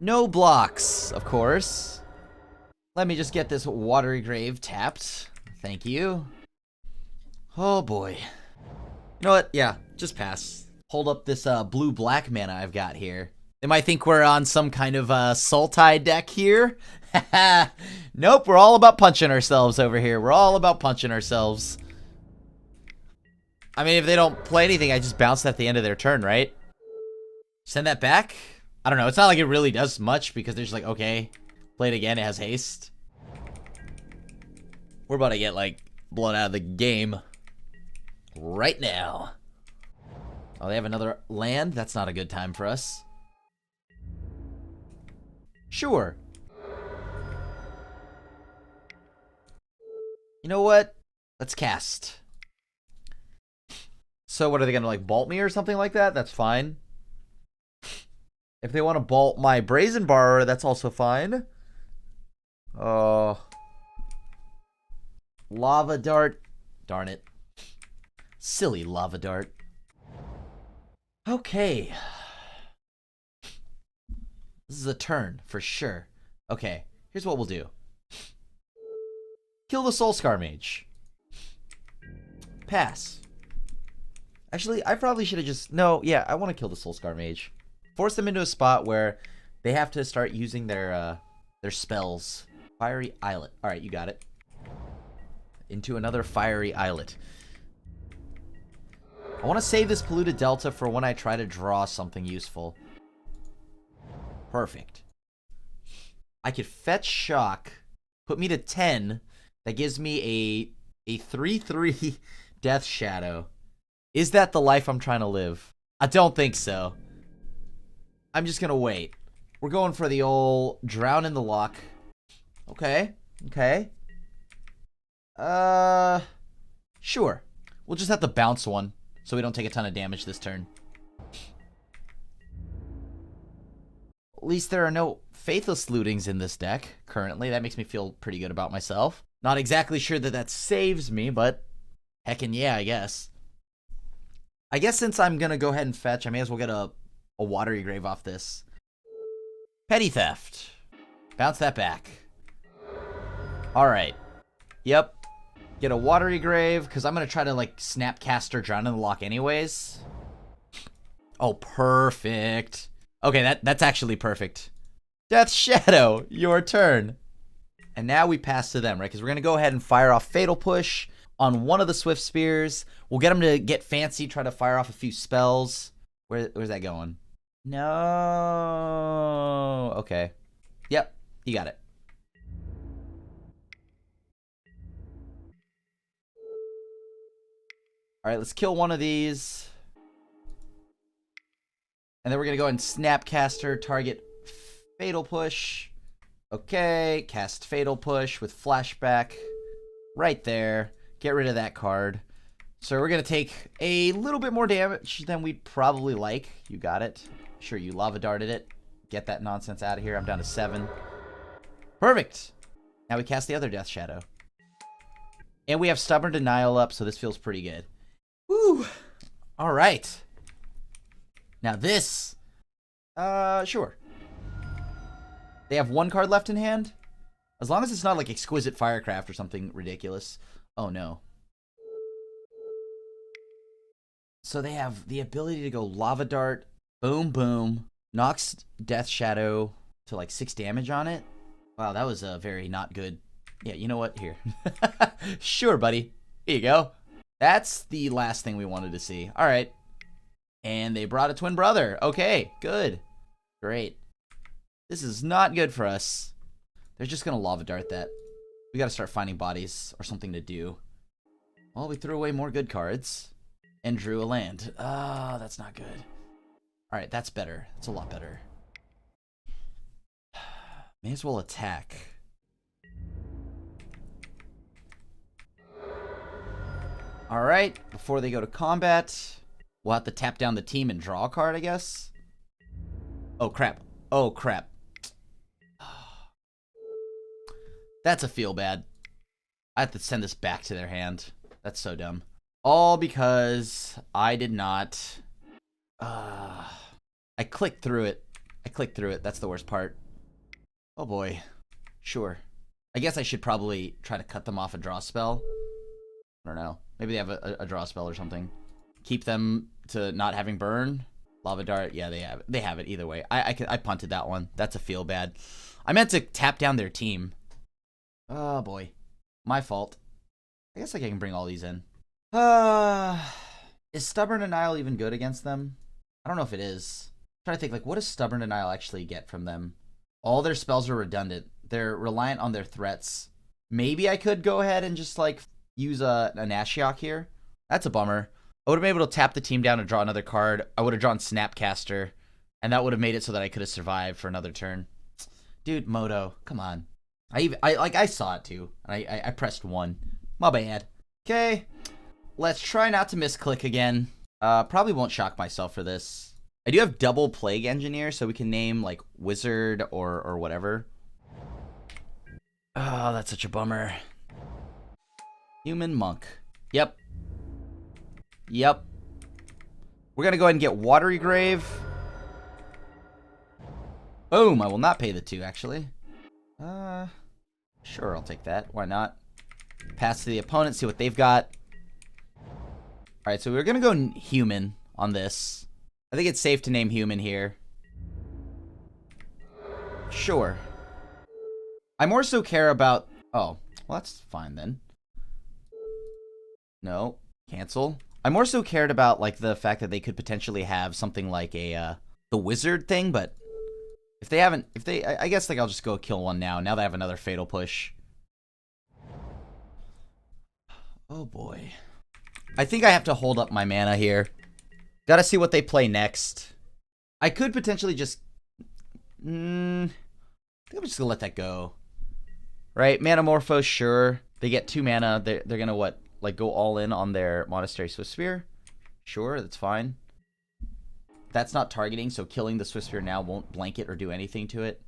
No blocks, of course. Let me just get this Watery Grave tapped. Thank you. Oh boy. You know what? Yeah, just pass. Hold up this blue-black mana I've got here. They might think we're on some kind of Sultai deck here. Nope, we're all about punching ourselves over here. We're all about punching ourselves. I mean, if they don't play anything, I just bounce at the end of their turn, right? Send that back? I don't know. It's not like it really does much because they're just like, okay, play it again. It has haste. We're about to get, like, blown out of the game right now. Oh, they have another land? That's not a good time for us. Sure. You know what? Let's cast. So what, are they going to, like, bolt me or something like that? That's fine. If they want to bolt my Brazen Borrower, that's also fine. Oh. Lava Dart. Darn it. Silly Lava Dart. Okay. This is a turn, for sure. Okay, here's what we'll do. Kill the Soulscar Mage. Pass. Actually, I probably should have just... No, yeah, I want to kill the Soulscar Mage. Force them into a spot where they have to start using their spells. Fiery Islet. Alright, you got it. Into another Fiery Islet. I want to save this Polluted Delta for when I try to draw something useful. Perfect. I could fetch Shock, put me to 10. That gives me a 3/3 Death Shadow. Is that the life I'm trying to live? I don't think so. I'm just gonna wait. We're going for the old Drown in the Loch. Okay. Okay. Sure. We'll just have to bounce one so we don't take a ton of damage this turn. At least there are no Faithless Lootings in this deck currently. That makes me feel pretty good about myself. Not exactly sure that that saves me, but heckin' yeah, I guess. I guess since I'm gonna go ahead and fetch, I may as well get a Watery Grave off this. Petty Theft. Bounce that back. Alright. Yep. Get a Watery Grave, because I'm going to try to, like, Snapcaster Drown in the Loch anyways. Oh, perfect. Okay, that's actually perfect. Death Shadow, your turn. And now we pass to them, right? Because we're going to go ahead and fire off Fatal Push on one of the Swift Spears. We'll get them to get fancy, try to fire off a few spells. Where's that going? No. Okay. Yep, you got it. Alright, let's kill one of these. And then we're going to go ahead and Snapcaster, target Fatal Push. Okay, cast Fatal Push with Flashback. Right there. Get rid of that card. So we're going to take a little bit more damage than we'd probably like. You got it. Sure, you Lava Darted it. Get that nonsense out of here. I'm down to 7. Perfect. Now we cast the other Death Shadow. And we have Stubborn Denial up, so this feels pretty good. Woo! Alright. Now this... sure. They have one card left in hand? As long as it's not like Exquisite Firecraft or something ridiculous. Oh no. So they have the ability to go Lava Dart, boom, boom, knocks Death Shadow to like 6 damage on it. Wow, that was a very not good. Yeah, you know what? Here. Sure, buddy. Here you go. That's the last thing we wanted to see. All right. And they brought a twin brother. Okay, good. Great. This is not good for us. They're just going to Lava Dart that. We got to start finding bodies or something to do. Well, we threw away more good cards and drew a land. Oh, that's not good. All right, that's better. That's a lot better. May as well attack. All right, before they go to combat, we'll have to tap down the team and draw a card, I guess. Oh, crap. Oh, crap. That's a feel bad. I have to send this back to their hand. That's so dumb. All because I did not... I clicked through it. That's the worst part. Oh, boy. Sure. I guess I should probably try to cut them off a draw spell. I don't know. Maybe they have a draw spell or something. Keep them to not having burn. Lava Dart. Yeah, they have it. They have it either way. I punted that one. That's a feel bad. I meant to tap down their team. Oh, boy. My fault. I guess I can bring all these in. Is Stubborn Denial even good against them? I don't know if it is. I'm trying to think, like, what does Stubborn Denial actually get from them? All their spells are redundant. They're reliant on their threats. Maybe I could go ahead and just, like, use an Ashiok here. That's a bummer. I would have been able to tap the team down and draw another card. I would have drawn Snapcaster, and that would have made it so that I could have survived for another turn. Dude, Moto, come on. I saw it too, and I pressed 1. My bad. Okay, let's try not to misclick again. Probably won't shock myself for this. I do have double Plague Engineer, so we can name, like, Wizard or whatever. Oh, that's such a bummer. Human Monk. Yep. Yep. We're going to go ahead and get Watery Grave. Boom. I will not pay the 2, actually. Sure, I'll take that. Why not? Pass to the opponent, see what they've got. Alright, so we're going to go Human on this. I think it's safe to name Human here. Sure. I more so care about... Oh, well, that's fine then. No. Cancel. I more so cared about, like, the fact that they could potentially have something like a, the wizard thing, but if they haven't, I guess, like, I'll just go kill one now that I have another Fatal Push. Oh, boy. I think I have to hold up my mana here. Gotta see what they play next. I could potentially just, I think I'm just gonna let that go. Right, Manamorphose, sure. They get 2 mana, they're gonna, what? Like, go all in on their Monastery Swiftspear? Sure, that's fine. That's not targeting, so killing the Swiftspear now won't blanket or do anything to it.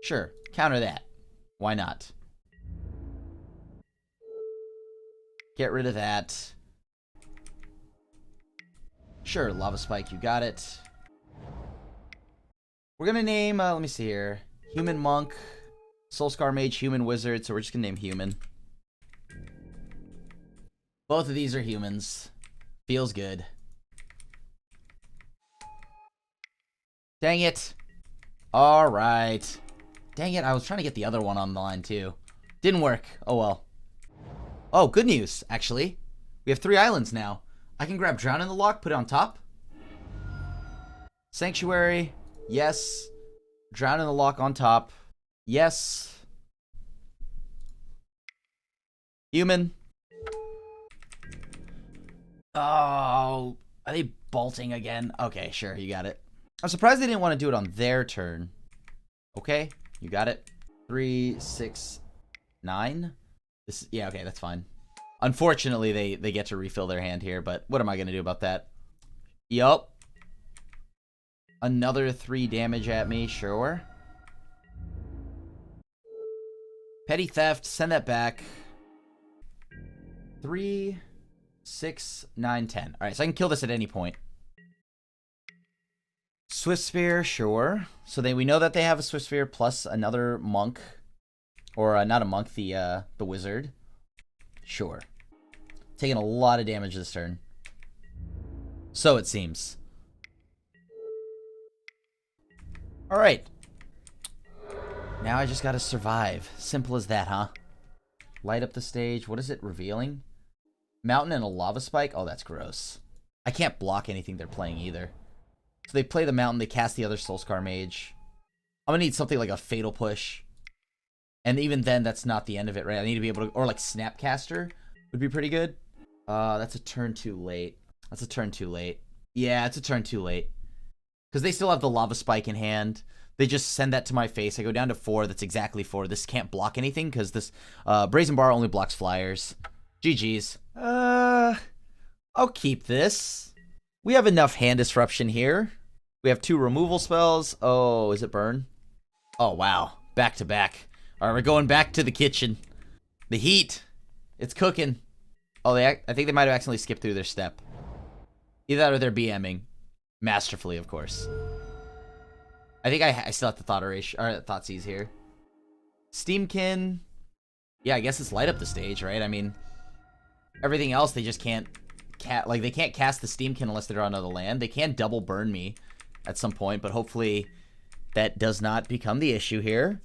Sure, counter that. Why not? Get rid of that. Sure, Lava Spike, you got it. We're gonna name, let me see here. Human Monk, Soulscar Mage, Human Wizard, so we're just gonna name Human. Both of these are humans. Feels good. Dang it. Alright. Dang it, I was trying to get the other one on the line too. Didn't work. Oh well. Oh, good news, actually. We have 3 islands now. I can grab Drown in the Lock, put it on top. Sanctuary. Yes. Drown in the Lock on top. Yes. Human. Oh, are they bolting again? Okay, sure, you got it. I'm surprised they didn't want to do it on their turn. Okay, you got it. 3, 6, 9. This, yeah, okay, that's fine. Unfortunately, they get to refill their hand here, but what am I going to do about that? Yup. Another 3 damage at me, sure. Petty Theft, send that back. 3, 6, 9, 10. Alright, so I can kill this at any point. Swiftspear, sure. So we know that they have a Swiftspear plus another monk. Or not a monk, the wizard. Sure. Taking a lot of damage this turn. So it seems. Alright. Now I just gotta survive. Simple as that, huh? Light up the stage. What is it revealing? Mountain and a lava spike? Oh, that's gross. I can't block anything they're playing either. So they play the mountain, they cast the other Soulscar Mage. I'm gonna need something like a Fatal Push. And even then, that's not the end of it, right? I need to be able to... Or like Snapcaster would be pretty good. That's a turn too late. That's a turn too late. Yeah, it's a turn too late. Because they still have the Lava Spike in hand. They just send that to my face. I go down to 4. That's exactly 4. This can't block anything because this Brazen Bar only blocks flyers. GG's. I'll keep this. We have enough hand disruption here. We have 2 removal spells. Oh, is it burn? Oh, wow. Back to back. All right, we're going back to the kitchen. The heat. It's cooking. Oh, I think they might have accidentally skipped through their step. Either that or they're BMing. Masterfully, of course. I think I still have the Thought Erasure, or Thoughtseize here. Steamkin. Yeah, I guess it's light up the stage, right? I mean, everything else they just can't they can't cast the Steamkin unless they draw another land. They can double burn me at some point, but hopefully that does not become the issue here.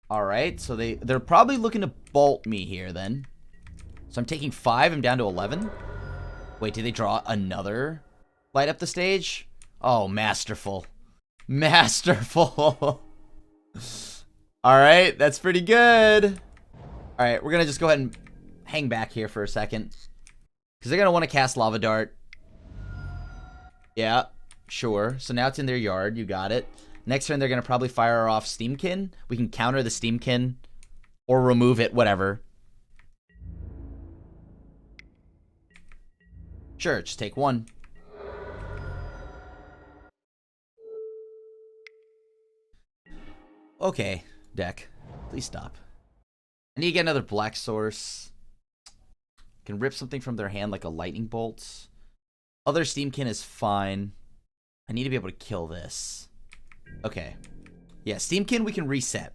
All right, so they're probably looking to bolt me here then. So I'm taking 5. I'm down to 11. Wait, did they draw another light up the stage? Oh, masterful. Masterful. All right, that's pretty good. All right, we're going to just go ahead and hang back here for a second. Because they're going to want to cast Lava Dart. Yeah, sure. So now it's in their yard. You got it. Next turn, they're going to probably fire off Steamkin. We can counter the Steamkin or remove it, whatever. Sure, just take 1. Okay, deck. Please stop. I need to get another black source. Can rip something from their hand like a lightning bolt. Other Steamkin is fine. I need to be able to kill this. Okay. Yeah, Steamkin we can reset.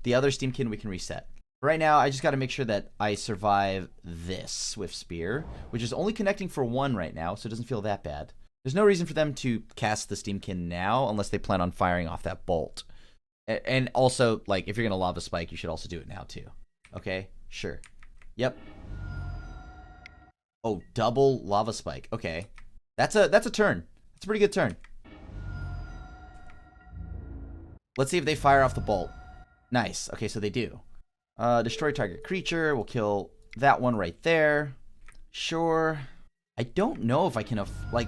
The other Steamkin we can reset. Right now, I just got to make sure that I survive this Swift Spear, which is only connecting for 1 right now, so it doesn't feel that bad. There's no reason for them to cast the Steamkin now unless they plan on firing off that bolt. And also, like, if you're going to Lava Spike, you should also do it now, too. Okay? Sure. Yep. Oh, double Lava Spike. Okay. That's a turn. That's a pretty good turn. Let's see if they fire off the bolt. Nice. Okay, so they do. Destroy target creature. We'll kill that one right there. Sure. I don't know if I can...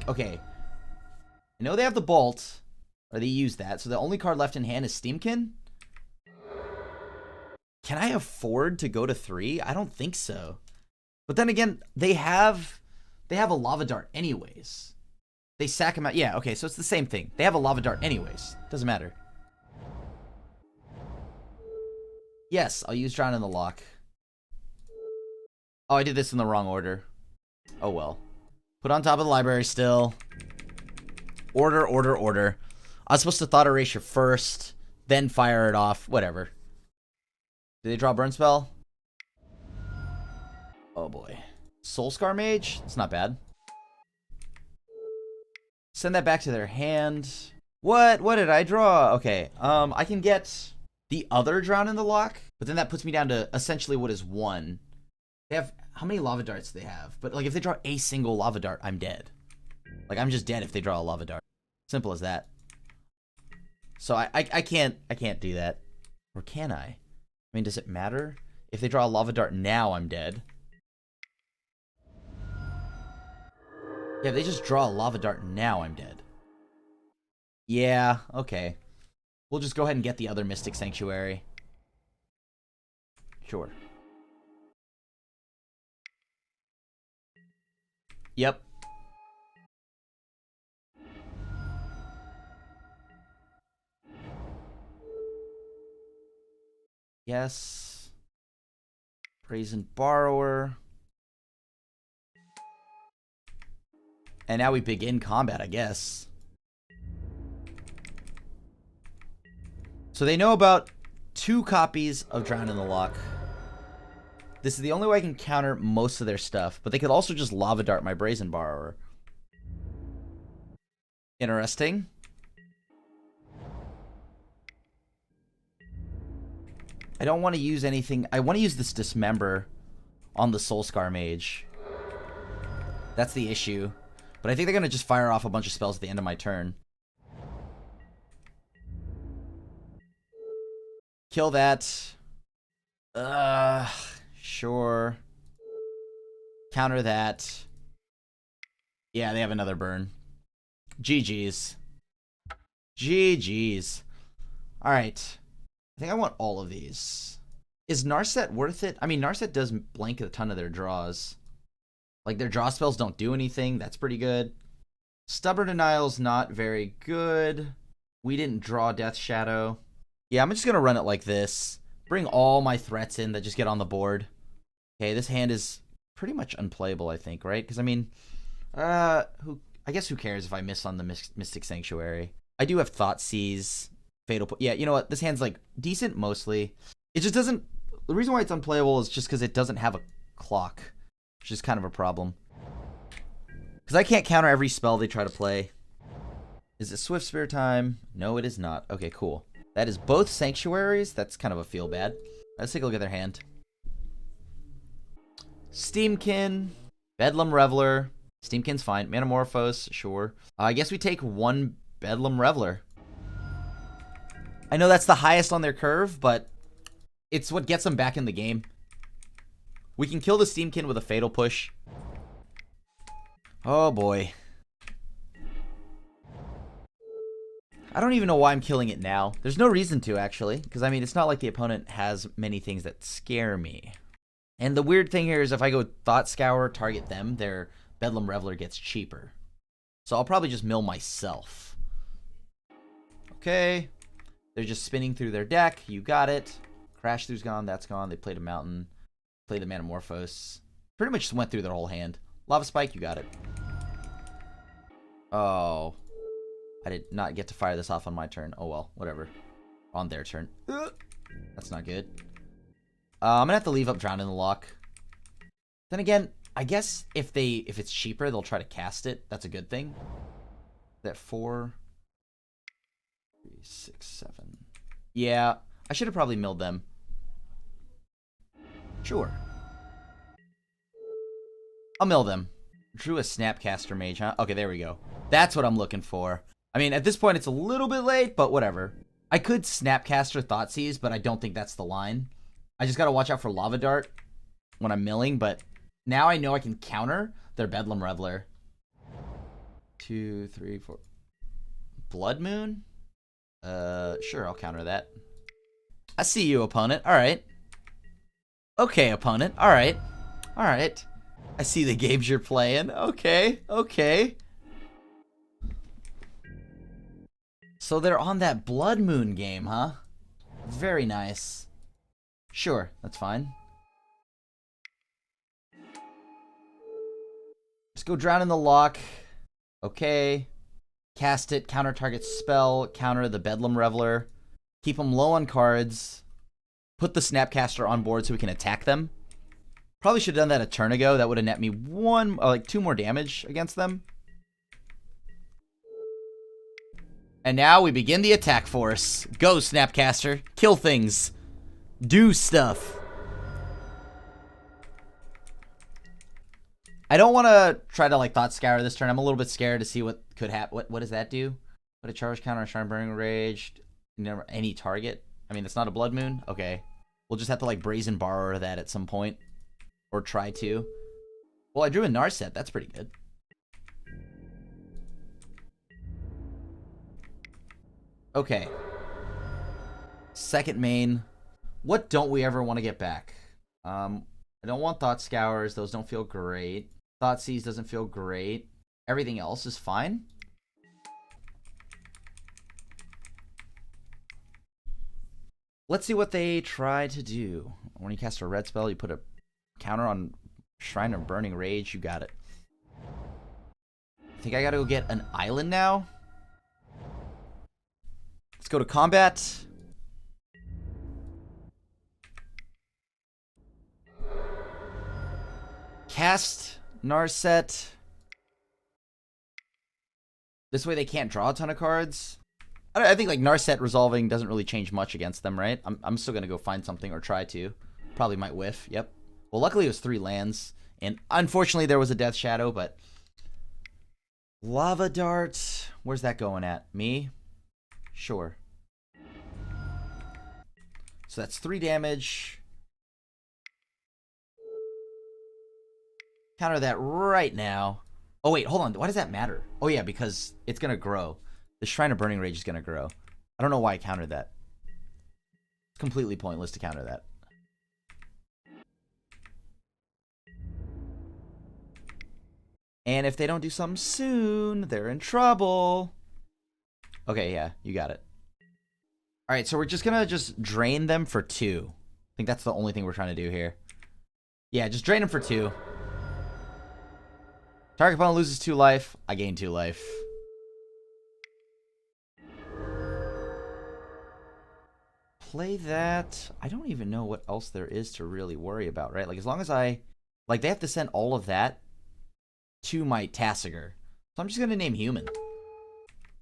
okay. I know they have the bolt. Or they use that. So the only card left in hand is Steamkin? Can I afford to go to 3? I don't think so. But then again, they have a Lava Dart anyways. They sack him out. Yeah, okay, so it's the same thing. They have a Lava Dart anyways. Doesn't matter. Yes, I'll use Drown in the Lock. Oh, I did this in the wrong order. Oh well. Put on top of the library still. Order, order, order. I was supposed to Thought Erasure first, then fire it off. Whatever. Did they draw Burn Spell? Oh boy. Soulscar Mage? It's not bad. Send that back to their hand. What? What did I draw? Okay. I can get the other Drown in the Lock, but then that puts me down to essentially what is 1. They have... How many Lava Darts do they have? But, like, if they draw a single Lava Dart, I'm dead. Like, I'm just dead if they draw a Lava Dart. Simple as that. So I can't do that. Or can I? I mean, does it matter? If they draw a Lava Dart now, I'm dead. Yeah, if they just draw a Lava Dart now, I'm dead. Yeah, okay. We'll just go ahead and get the other Mystic Sanctuary. Sure. Yep. Yes. Brazen Borrower. And now we begin combat, I guess. So they know about 2 copies of Drown in the Lock. This is the only way I can counter most of their stuff. But they could also just Lava Dart my Brazen Borrower. Interesting. I don't want to use anything. I want to use this Dismember on the Soulscar Mage. That's the issue. But I think they're going to just fire off a bunch of spells at the end of my turn. Kill that. Sure. Counter that. Yeah, they have another burn. GG's. GG's. Alright. I think I want all of these. Is Narset worth it? I mean, Narset does blank a ton of their draws. Like, their draw spells don't do anything. That's pretty good. Stubborn Denial's not very good. We didn't draw Death Shadow. Yeah, I'm just going to run it like this. Bring all my threats in that just get on the board. Okay, this hand is pretty much unplayable, I think, right? Because, I mean, I guess who cares if I miss on the Mystic Sanctuary? I do have Thoughtseize, Fatal... Yeah, you know what? This hand's, like, decent mostly. It just doesn't The reason why it's unplayable is just because it doesn't have a clock, which is kind of a problem. Because I can't counter every spell they try to play. Is it Swift Spear time? No, it is not. Okay, cool. That is both Sanctuaries. That's kind of a feel bad. Let's take a look at their hand. Steamkin, Bedlam Reveler. Steamkin's fine. Manamorphose, sure. I guess we take one Bedlam Reveler. I know that's the highest on their curve, but it's what gets them back in the game. We can kill the Steamkin with a Fatal Push. Oh boy. I don't even know why I'm killing it now. There's no reason to, actually. Because, I mean, it's not like the opponent has many things that scare me. And the weird thing here is if I go Thought Scour, target them, their Bedlam Reveler gets cheaper. So I'll probably just mill myself. Okay. They're just spinning through their deck. You got it. Crash Through's gone. That's gone. They played a Mountain. Played the Manamorphose. Pretty much just went through their whole hand. Lava Spike, you got it. Oh. I did not get to fire this off on my turn. Oh well, whatever. On their turn. That's not good. I'm gonna have to leave up Drown in the Lock. Then again, I guess if it's cheaper, they'll try to cast it. That's a good thing. That 4, 3, 6, 7. Yeah, I should have probably milled them. Sure. I'll mill them. Drew a Snapcaster Mage, huh? Okay, there we go. That's what I'm looking for. I mean, at this point, it's a little bit late, but whatever. I could Snapcaster Thoughtseize, but I don't think that's the line. I just gotta watch out for Lava Dart when I'm milling, but now I know I can counter their Bedlam Reveler. 2, 3, 4. Blood Moon? Sure, I'll counter that. I see you, opponent. Alright. Okay, opponent. Alright. Alright. I see the games you're playing. Okay, okay. So they're on that Blood Moon game, huh? Very nice. Sure, that's fine. Just go Drown in the Lock. Okay. Cast it, counter target spell, counter the Bedlam Reveler. Keep them low on cards. Put the Snapcaster on board so we can attack them. Probably should have done that a turn ago. That would have net me 2 more damage against them. And now we begin the attack force. Go, Snapcaster. Kill things. Do stuff. I don't want to try to Thought Scour this turn. I'm a little bit scared to see what could happen. What does that do? Put a charge counter on Shrine Burning Rage. Never any target. I mean, it's not a Blood Moon. Okay. We'll just have to Brazen Borrower that at some point. Or try to. Well, I drew a Narset. That's pretty good. Okay. Second main. What don't we ever want to get back? I don't want Thought Scours. Those don't feel great. Thoughtseize doesn't feel great. Everything else is fine. Let's see what they try to do. When you cast a red spell, you put a counter on Shrine of Burning Rage. You got it. I think I gotta go get an island now. Let's go to combat. Cast Narset. This way they can't draw a ton of cards. I think Narset resolving doesn't really change much against them, right? I'm still gonna go find something or try to. Probably might whiff. Yep. Well, luckily it was 3 lands, and unfortunately there was a Death Shadow, but Lava Dart. Where's that going at? Me? Sure. So that's 3 damage. Counter that right now. Oh wait, hold on. Why does that matter? Oh yeah, because it's gonna grow. The Shrine of Burning Rage is gonna grow. I don't know why I countered that. It's completely pointless to counter that. And if they don't do something soon, they're in trouble. Okay, yeah, you got it. Alright, so we're just gonna drain them for 2. I think that's the only thing we're trying to do here. Yeah, just drain them for 2. Target opponent loses 2 life. I gain 2 life. play that. I don't even know what else there is to really worry about, right? Like, as long as I... Like, they have to send all of that to my Tasigur. So I'm just going to name human.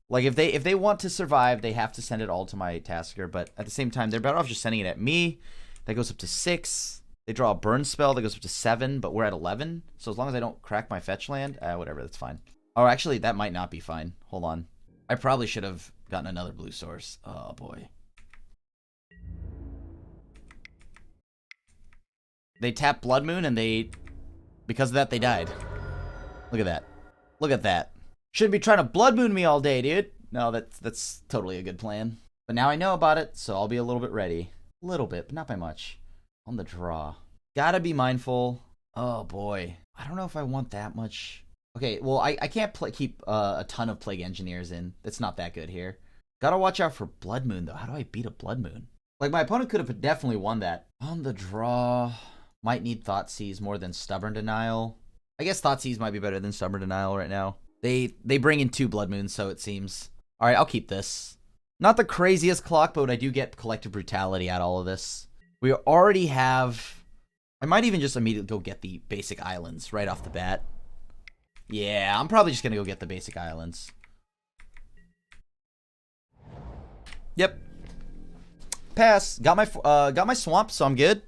Like, if they want to survive, they have to send it all to my Tasigur. But at the same time, they're better off just sending it at me. That goes up to 6. They draw a burn spell that goes up to 7, but we're at 11. So as long as I don't crack my fetch land, whatever, that's fine. Oh, actually, that might not be fine. Hold on. I probably should have gotten another blue source. Oh, boy. They tapped Blood Moon, and because of that, they died. Look at that. Look at that. Shouldn't be trying to Blood Moon me all day, dude. No, that's totally a good plan. But now I know about it, so I'll be a little bit ready. A little bit, but not by much. On the draw. Gotta be mindful. Oh, boy. I don't know if I want that much. Okay, well, I can't keep a ton of Plague Engineers in. That's not that good here. Gotta watch out for Blood Moon, though. How do I beat a Blood Moon? Like, my opponent could have definitely won that. On the draw... Might need Thoughtseize more than Stubborn Denial. I guess Thoughtseize might be better than Stubborn Denial right now. They bring in 2 Blood Moons, so it seems. Alright, I'll keep this. Not the craziest clock, but I do get Collective Brutality out of all of this. We already have... I might even just immediately go get the basic islands right off the bat. Yeah, I'm probably just going to go get the basic islands. Yep. Pass. Got my swamp, so I'm good.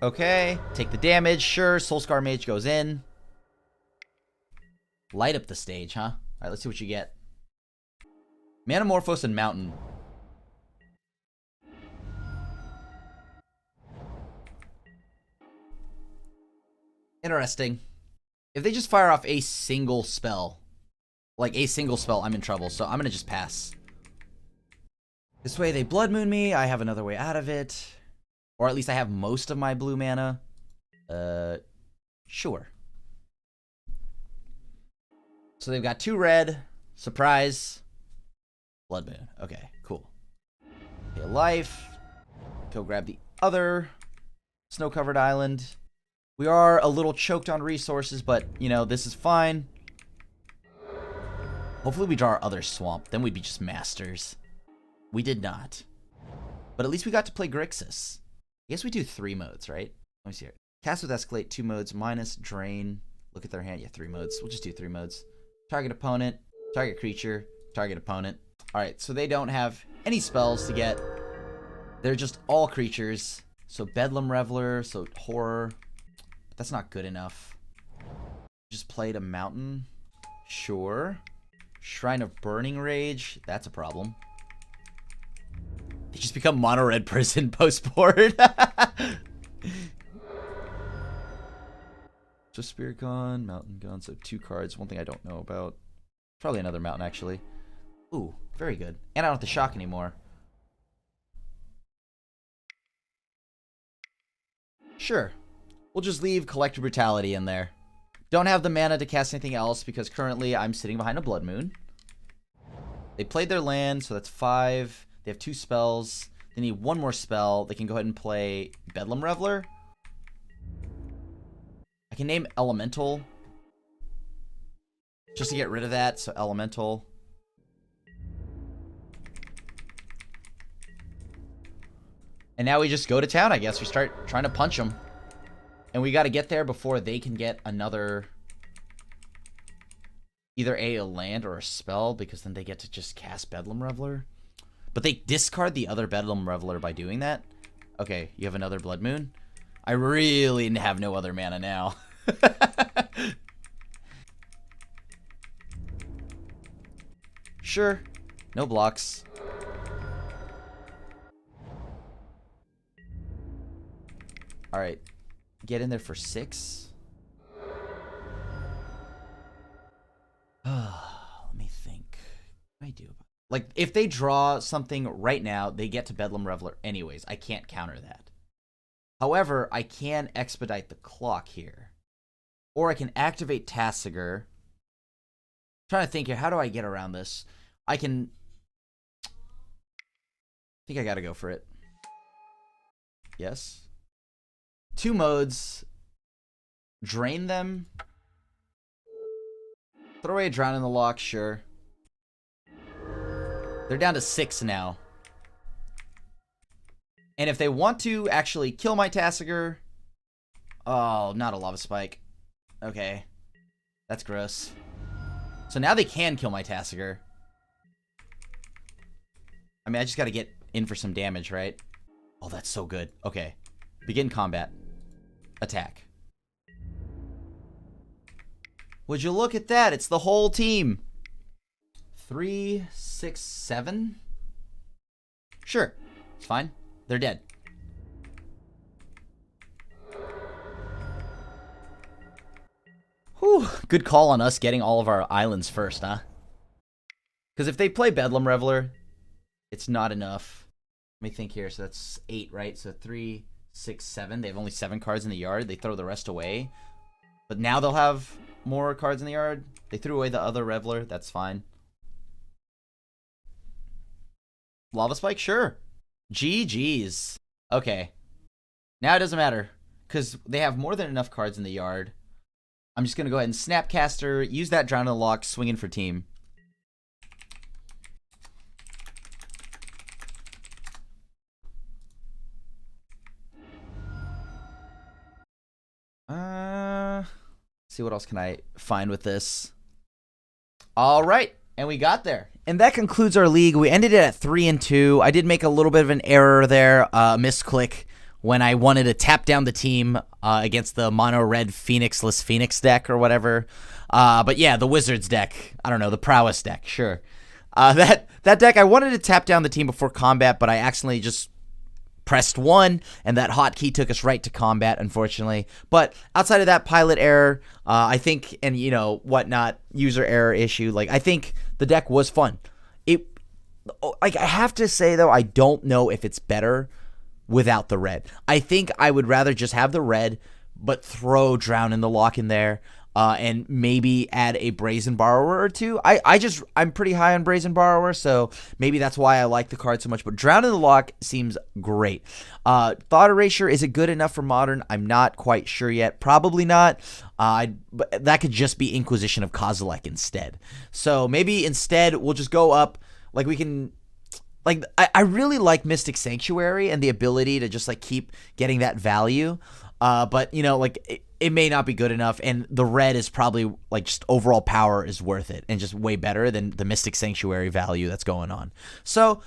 Okay, take the damage, sure. Soulscar Mage goes in. Light up the stage, huh? Alright, let's see what you get. Manamorphose and Mountain. Interesting. If they just fire off a single spell, I'm in trouble, so I'm gonna just pass. This way they Blood Moon me, I have another way out of it. Or at least I have most of my blue mana. Sure. So they've got 2 red. Surprise. Blood Moon. Okay, cool. Okay, life. Go grab the other snow-covered island. We are a little choked on resources, but, you know, this is fine. Hopefully we draw our other swamp. Then we'd be just masters. We did not. But at least we got to play Grixis. I guess we do 3 modes, right? Let me see here. Cast with Escalate, 2 modes, minus, drain. Look at their hand. Yeah, 3 modes. We'll just do 3 modes. Target opponent, target creature, target opponent. Alright, so they don't have any spells to get. They're just all creatures. So Bedlam Reveler, so Horror. But that's not good enough. Just played a Mountain. Sure. Shrine of Burning Rage. That's a problem. They just become mono red person post-board. So Spirit Gun, Mountain Gun, so 2 cards. One thing I don't know about. Probably another Mountain, actually. Ooh, very good. And I don't have to shock anymore. Sure. We'll just leave Collective Brutality in there. Don't have the mana to cast anything else because currently I'm sitting behind a Blood Moon. They played their land, so that's 5. They have 2 spells. They need 1 more spell. They can go ahead and play Bedlam Reveler. I can name Elemental. Just to get rid of that, so Elemental. And now we just go to town, I guess. We start trying to punch them. And we got to get there before they can get another... Either a land or a spell, because then they get to just cast Bedlam Reveler. But they discard the other Bedlam Reveler by doing that. Okay, you have another Blood Moon. I really have no other mana now. Sure. No blocks. Alright. Get in there for 6. Let me think. What do I do about it? Like, if they draw something right now, they get to Bedlam Reveler anyways. I can't counter that. However, I can expedite the clock here. Or I can activate Tasigur. I'm trying to think here. How do I get around this? I can... I think I gotta go for it. Yes. 2 modes. Drain them. Throw away a Drown in the Lock, sure. They're down to 6 now. And if they want to actually kill my Tasigur... Oh, not a Lava Spike. Okay. That's gross. So now they can kill my Tasigur. I mean, I just gotta get in for some damage, right? Oh, that's so good. Okay. Begin combat. Attack. Would you look at that? It's the whole team. 3, 6, 7? Sure. It's fine. They're dead. Whew. Good call on us getting all of our islands first, huh? Because if they play Bedlam Reveler, it's not enough. Let me think here. So that's 8, right? So 3, 6, 7. They have only 7 cards in the yard. They throw the rest away. But now they'll have more cards in the yard. They threw away the other Reveler. That's fine. Lava Spike? Sure. GG's. Okay. Now it doesn't matter. Because they have more than enough cards in the yard. I'm just going to go ahead and Snapcaster. Use that Drown in the Lock. Swing in for team. See what else can I find with this. All right, and we got there. And that concludes our league. We ended it at 3-2. I did make a little bit of an error there, misclick, when I wanted to tap down the team against the mono red Phoenixless Phoenix deck or whatever. But yeah, the Wizards deck. I don't know, the Prowess deck, sure. That deck, I wanted to tap down the team before combat, but I accidentally just pressed 1, and that hotkey took us right to combat, unfortunately. But outside of that pilot error, I think, and you know, whatnot, user error issue, like, I think the deck was fun. Like, I have to say, though, I don't know if it's better without the red. I think I would rather just have the red, but throw Drown in the Lock in there, and maybe add a Brazen Borrower or two. I'm pretty high on Brazen Borrower, so maybe that's why I like the card so much. But Drown in the Lock seems great. Thought Erasure, is it good enough for Modern? I'm not quite sure yet. Probably not. But that could just be Inquisition of Kozilek instead. So maybe instead we'll just go up. Like, we can... Like, I really like Mystic Sanctuary and the ability to just, like, keep getting that value. But, you know, like, it may not be good enough, and the red is probably, like, just overall power is worth it and just way better than the Mystic Sanctuary value that's going on. So,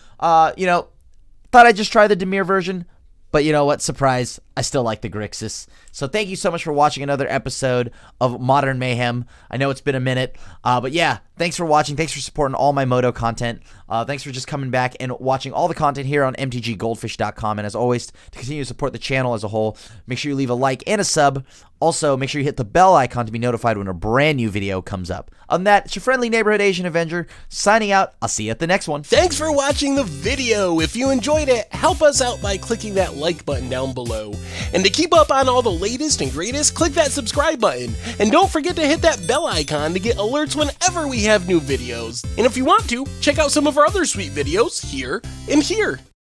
you know, thought I'd just try the Dimir version. But you know what? Surprise, I still like the Grixis. So thank you so much for watching another episode of Modern Mayhem. I know it's been a minute, but yeah, thanks for watching. Thanks for supporting all my Moto content. Thanks for just coming back and watching all the content here on MTGGoldfish.com. And as always, to continue to support the channel as a whole, make sure you leave a like and a sub. Also, make sure you hit the bell icon to be notified when a brand new video comes up. Other than that, it's your friendly neighborhood Asian Avenger signing out. I'll see you at the next one. Thanks for watching the video. If you enjoyed it, help us out by clicking that like button down below. And to keep up on all the latest and greatest, click that subscribe button. And don't forget to hit that bell icon to get alerts whenever we have new videos. And if you want to, check out some of our other sweet videos here and here.